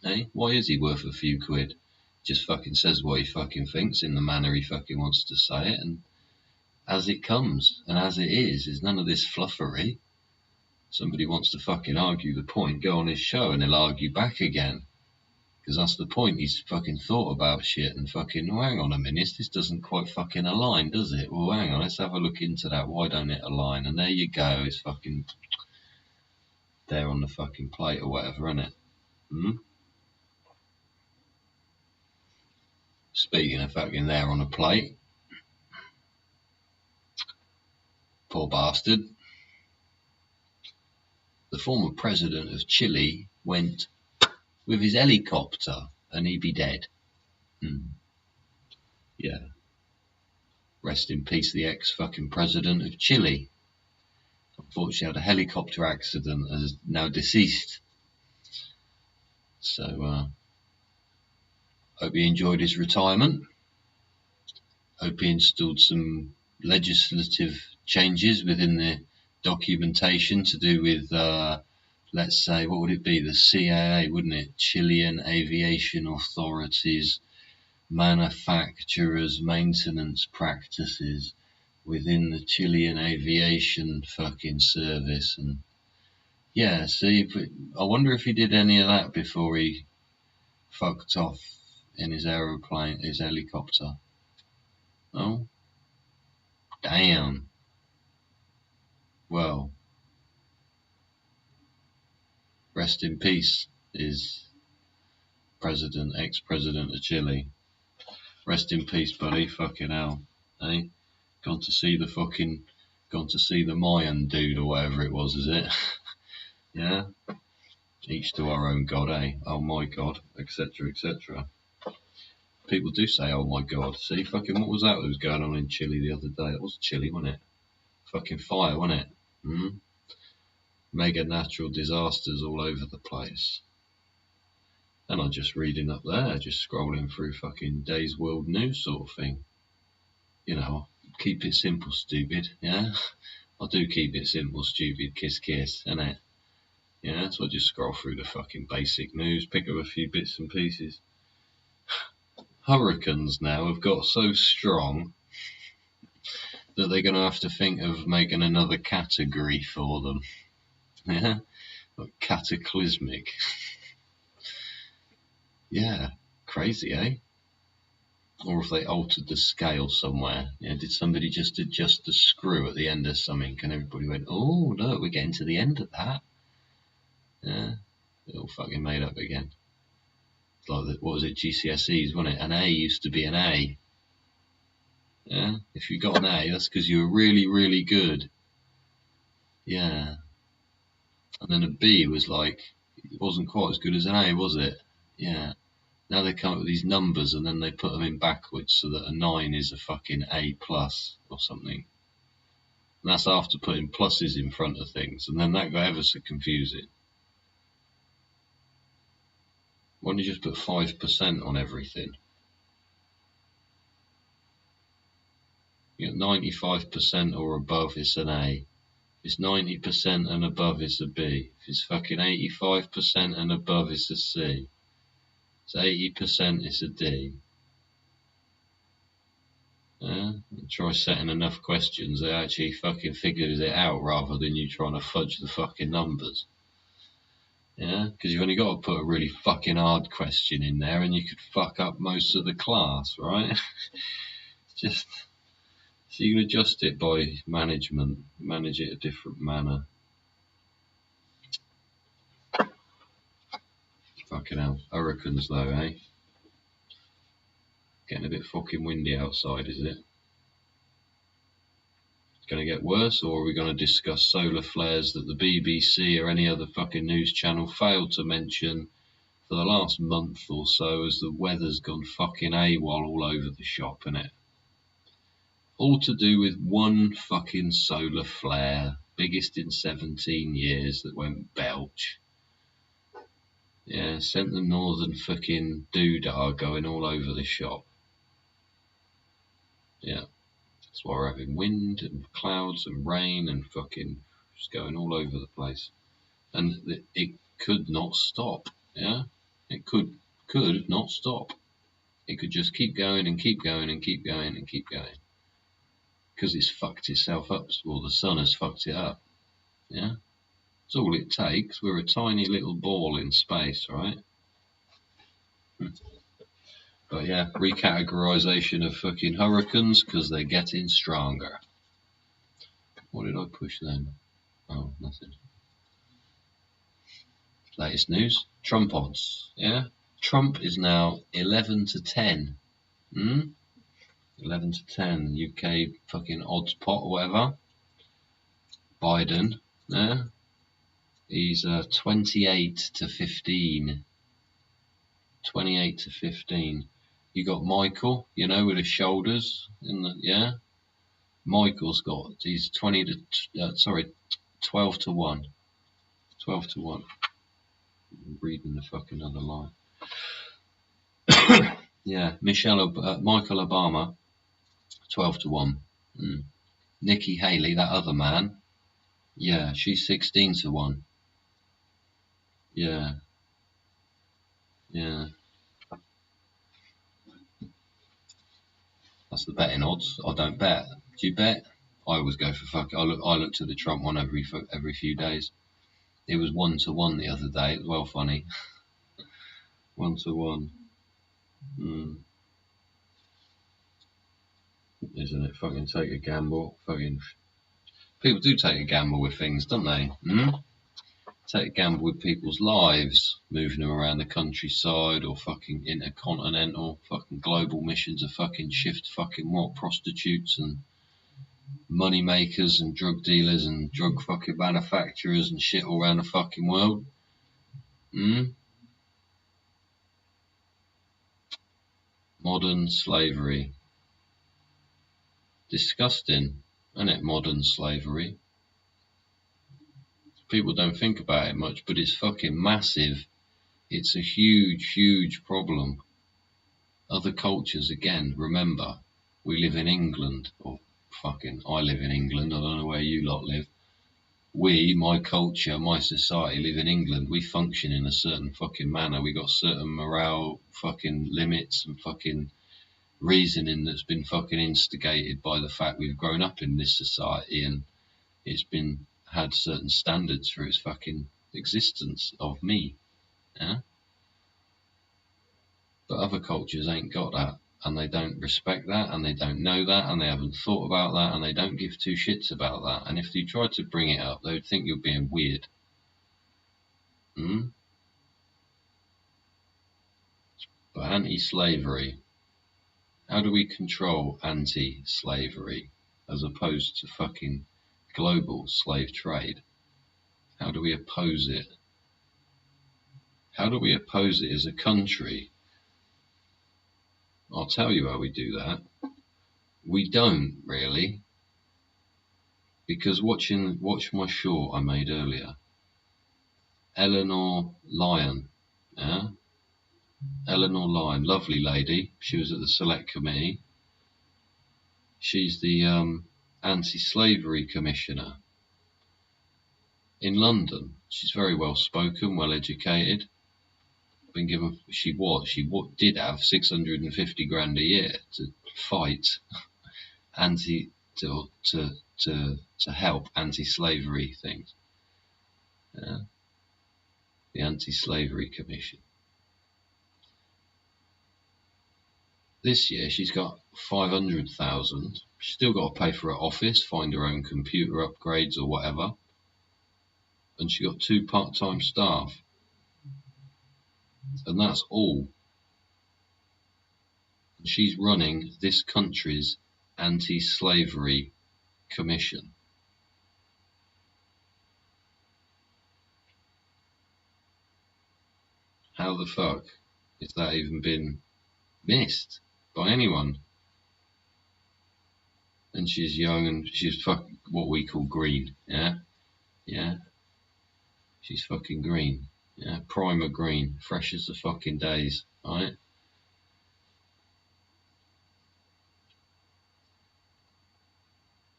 Eh? Why is he worth a few quid? Just fucking says what he fucking thinks in the manner he fucking wants to say it, and as it comes, and as it is none of this fluffery. Somebody wants to fucking argue the point, go on his show and he'll argue back again. Because that's the point, he's fucking thought about shit and fucking, oh, hang on a minute, this doesn't quite fucking align, does it? Well, hang on, let's have a look into that, why don't it align? And there you go, it's fucking there on the fucking plate or whatever, isn't it? Speaking of fucking there on a plate, poor bastard. The former president of Chile went with his helicopter and he'd be dead. Yeah. Rest in peace, the ex-fucking president of Chile. Unfortunately had a helicopter accident and is now deceased. So, hope he enjoyed his retirement. Hope he installed some legislative changes within the documentation to do with, let's say, what would it be? The CAA, wouldn't it? Chilean Aviation Authorities, manufacturers, maintenance practices within the Chilean Aviation fucking service. And yeah, see, I wonder if he did any of that before he fucked off in his aeroplane, his helicopter. Oh, damn. Well, rest in peace is ex-president of Chile. Rest in peace, buddy. Fucking hell, eh? Gone to see the Mayan dude or whatever it was, is it? Yeah. Each to our own God, eh? Oh my God, etc., etc. People do say, oh my God. See, fucking, what was that was going on in Chile the other day? It was Chile, wasn't it? Fucking fire, wasn't it? Mega natural disasters all over the place. And I'm just reading up there, just scrolling through fucking Day's World News sort of thing. You know, keep it simple, stupid, yeah? I do keep it simple, stupid, kiss, kiss, innit? Yeah, so I just scroll through the fucking basic news, pick up a few bits and pieces. Hurricanes now have got so strong that they're going to have to think of making another category for them. Yeah, like cataclysmic. Yeah, crazy, eh? Or if they altered the scale somewhere. Yeah, did somebody just adjust the screw at the end of something and everybody went, oh, look, we're getting to the end of that. fucking made up again. It's like, what was it, GCSEs, wasn't it? An A used to be an A. Yeah? If you got an A, that's because you were really, really good. Yeah. And then a B was like, it wasn't quite as good as an A, was it? Yeah. Now they come up with these numbers and then they put them in backwards so that a 9 is a fucking A plus or something. And that's after putting pluses in front of things, and then that got ever so confusing. Why don't you just put 5% on everything? You get 95% or above, it's an A. If it's 90% and above, it's a B. If it's fucking 85% and above, it's a C. If it's 80%, it's a D. Yeah? Try setting enough questions that actually fucking figures it out rather than you trying to fudge the fucking numbers. Yeah, because you've only got to put a really fucking hard question in there and you could fuck up most of the class, right? Just, so you can adjust it by management, manage it a different manner. Fucking hell. Hurricanes though, eh? Getting a bit fucking windy outside, is it? It's going to get worse, or are we going to discuss solar flares that the BBC or any other fucking news channel failed to mention for the last month or so as the weather's gone fucking AWOL all over the shop, innit? All to do with one fucking solar flare, biggest in 17 years, that went belch. Yeah, sent the northern fucking doodah going all over the shop. Yeah, that's why we're having wind and clouds and rain and fucking just going all over the place. And it could not stop, yeah? It could not stop. It could just keep going and keep going and keep going and keep going. Because it's fucked itself up, or the sun has fucked it up, yeah? That's all it takes. We're a tiny little ball in space, right? But yeah, recategorization of fucking hurricanes because they're getting stronger. What did I push then? Oh, nothing. Latest news. Trump odds. Yeah? Trump is now 11 to 10. 11 to 10. UK fucking odds pot or whatever. Biden. Yeah? He's 28 to 15. 28 to 15. You got Michael, you know, with his shoulders in the, yeah. Michael's got, he's 12 to 1. 12 to 1. I'm reading the fucking other line. Yeah, Michael Obama, 12 to 1. Nikki Haley, that other man, yeah, she's 16 to 1. Yeah. Yeah. That's the betting odds. I don't bet. Do you bet? I always go for fuck. I look to the Trump one every few days. It was 1 to 1 the other day. It was well funny. 1 to 1. Isn't it? Fucking take a gamble. Fucking people do take a gamble with things, don't they? Take a gamble with people's lives, moving them around the countryside or fucking intercontinental fucking global missions of fucking shift fucking what, prostitutes and money makers and drug dealers and drug fucking manufacturers and shit all around the fucking world. Modern slavery. Disgusting, isn't it? Modern slavery. People don't think about it much, but it's fucking massive. It's a huge, huge problem. Other cultures, again, remember, we live in England, or fucking, I live in England, I don't know where you lot live. We, my culture, my society, live in England. We function in a certain fucking manner. We got certain morale fucking limits and fucking reasoning that's been fucking instigated by the fact we've grown up in this society and it's been had certain standards for its fucking existence of me. Yeah? But other cultures ain't got that, and they don't respect that, and they don't know that, and they haven't thought about that, and they don't give two shits about that. And if you try to bring it up, they would think you're being weird. But anti-slavery, how do we control anti-slavery as opposed to fucking global slave trade? How do we oppose it? How do we oppose it as a country? I'll tell you how we do that. We don't really, because watch my short I made earlier. Eleanor Lyon, yeah? Eleanor Lyon, lovely lady. She was at the Select Committee. She's the anti-slavery commissioner in London. She's very well spoken, well educated. Been given, she did have 650 grand a year to fight to help anti-slavery things. Yeah? The Anti-Slavery Commission. This year she's got 500,000. She's still got to pay for her office, find her own computer upgrades or whatever. And she got 2 part-time staff. And that's all. She's running this country's anti-slavery commission. How the fuck has that even been missed by anyone? And she's young and she's what we call green, yeah? Yeah? She's fucking green. Yeah, primer green, fresh as the fucking days, right?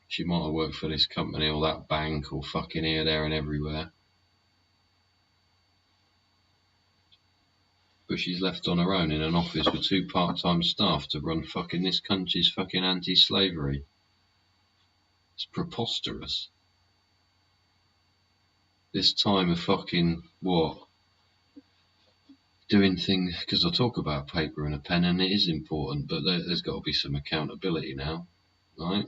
She might have worked for this company or that bank or fucking here, there and everywhere. But she's left on her own in an office with 2 part-time staff to run fucking this country's fucking anti-slavery. It's preposterous. This time of fucking, what? Doing things, because I talk about paper and a pen and it is important, but there's got to be some accountability now, right?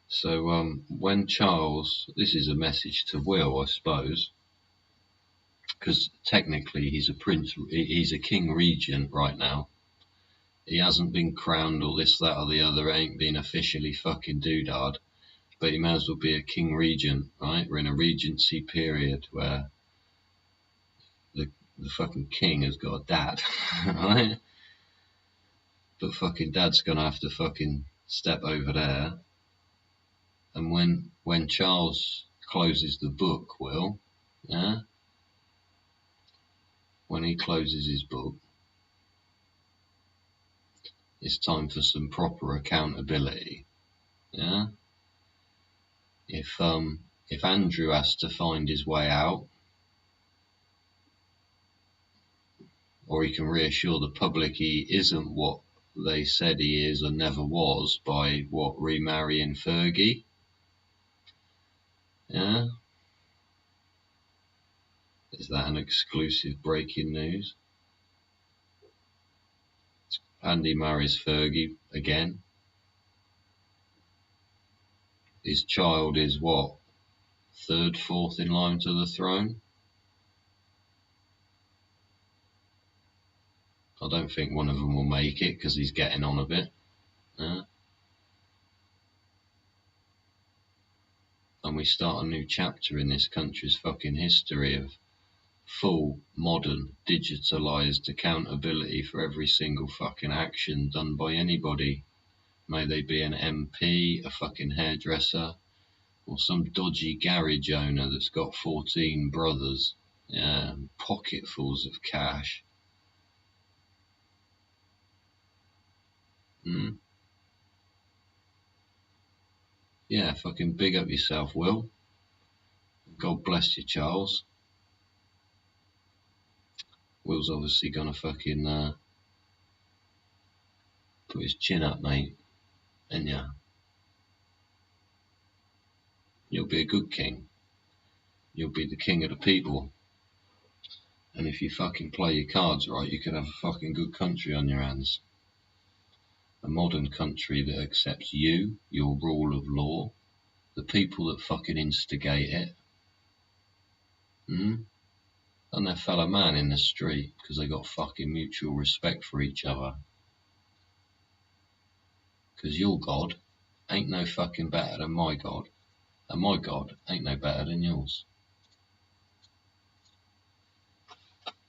So when Charles, this is a message to Will, I suppose, because technically he's a prince, he's a king regent right now. He hasn't been crowned or this, that or the other, ain't been officially fucking doodad, but he may as well be a king regent, right? We're in a regency period where the fucking king has got a dad, right? But fucking dad's gonna have to fucking step over there. And when Charles closes the book, Will, yeah? When he closes his book, it's time for some proper accountability, yeah? If Andrew has to find his way out, or he can reassure the public he isn't what they said he is or never was by remarrying Fergie, yeah? Is that an exclusive breaking news? Andy marries Fergie again. His child is what? 3rd, 4th in line to the throne? I don't think one of them will make it because he's getting on a bit. Yeah? And we start a new chapter in this country's fucking history of full, modern, digitalised accountability for every single fucking action done by anybody. May they be an MP, a fucking hairdresser, or some dodgy garage owner that's got 14 brothers, yeah, pocketfuls of cash. Yeah, fucking big up yourself, Will. God bless you, Charles. Will's obviously gonna fucking put his chin up, mate. And yeah, you'll be a good king. You'll be the king of the people. And if you fucking play your cards right, you can have a fucking good country on your hands. A modern country that accepts you, your rule of law, the people that fucking instigate it. and their fellow man in the street because they got fucking mutual respect for each other. Because your God ain't no fucking better than my God, and my God ain't no better than yours.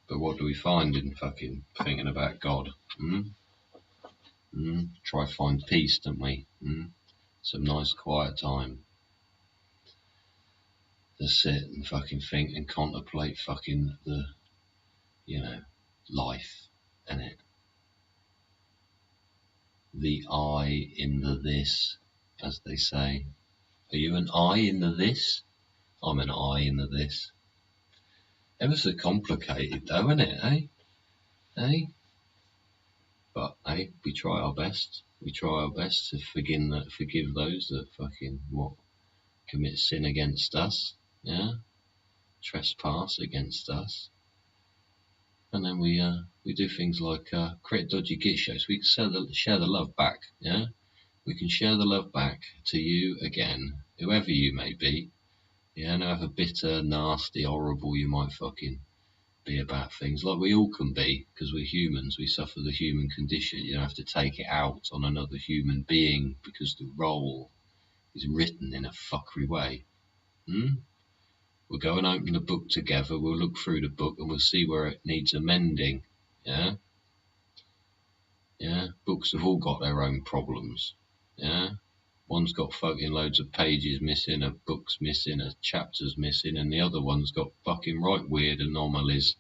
But what do we find in fucking thinking about God? Try find peace, don't we? Some nice quiet time to sit and fucking think and contemplate fucking the, life, innit? The I in the this, as they say. Are you an I in the this? I'm an I in the this. Ever so complicated though, isn't it, eh? But, we try our best. We try our best to forgive those that fucking, commit sin against us, trespass against us. And then we do things like create Dodgy Git shows. We can share the love back, We can share the love back to you again, whoever you may be. No however bitter, nasty, horrible you might fucking be about things, like we all can be, because we're humans. We suffer the human condition. You don't have to take it out on another human being because the role is written in a fuckery way. We'll go and open the book together. We'll look through the book and we'll see where it needs amending. Books have all got their own problems. One's got fucking loads of pages missing, a book's missing, a chapter's missing, and the other one's got fucking right weird anomalies.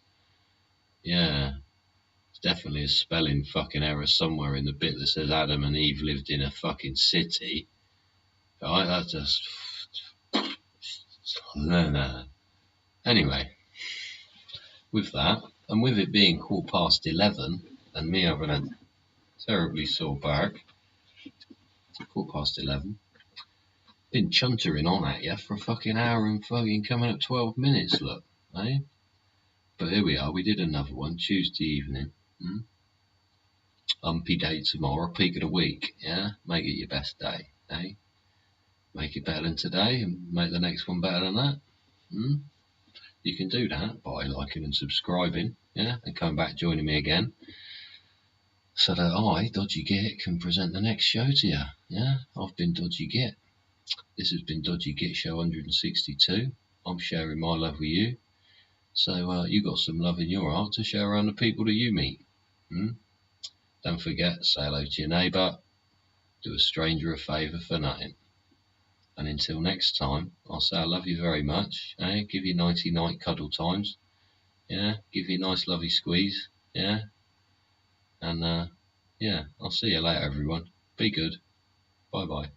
It's definitely a spelling fucking error somewhere in the bit that says Adam and Eve lived in a fucking city. That's just... No. Anyway, with that, and with it being 11:15, and me having a terribly sore back, it's 11:15, been chuntering on at you for a fucking hour and fucking coming up 12 minutes, look, eh? But here we are, we did another one, Tuesday evening. Umpy day tomorrow, peak of the week, Make it your best day, eh? Make it better than today and make the next one better than that. You can do that by liking and subscribing, and coming back joining me again, so that I, Dodgy Git, can present the next show to you. I've been Dodgy Git. This has been Dodgy Git Show 162. I'm sharing my love with you, so you got some love in your heart to share around the people that you meet. Don't forget, say hello to your neighbour, do a stranger a favour for nothing. And until next time, I'll say I love you very much, give you 90 cuddle times, give you a nice lovey squeeze, and I'll see you later everyone. Be good. Bye bye.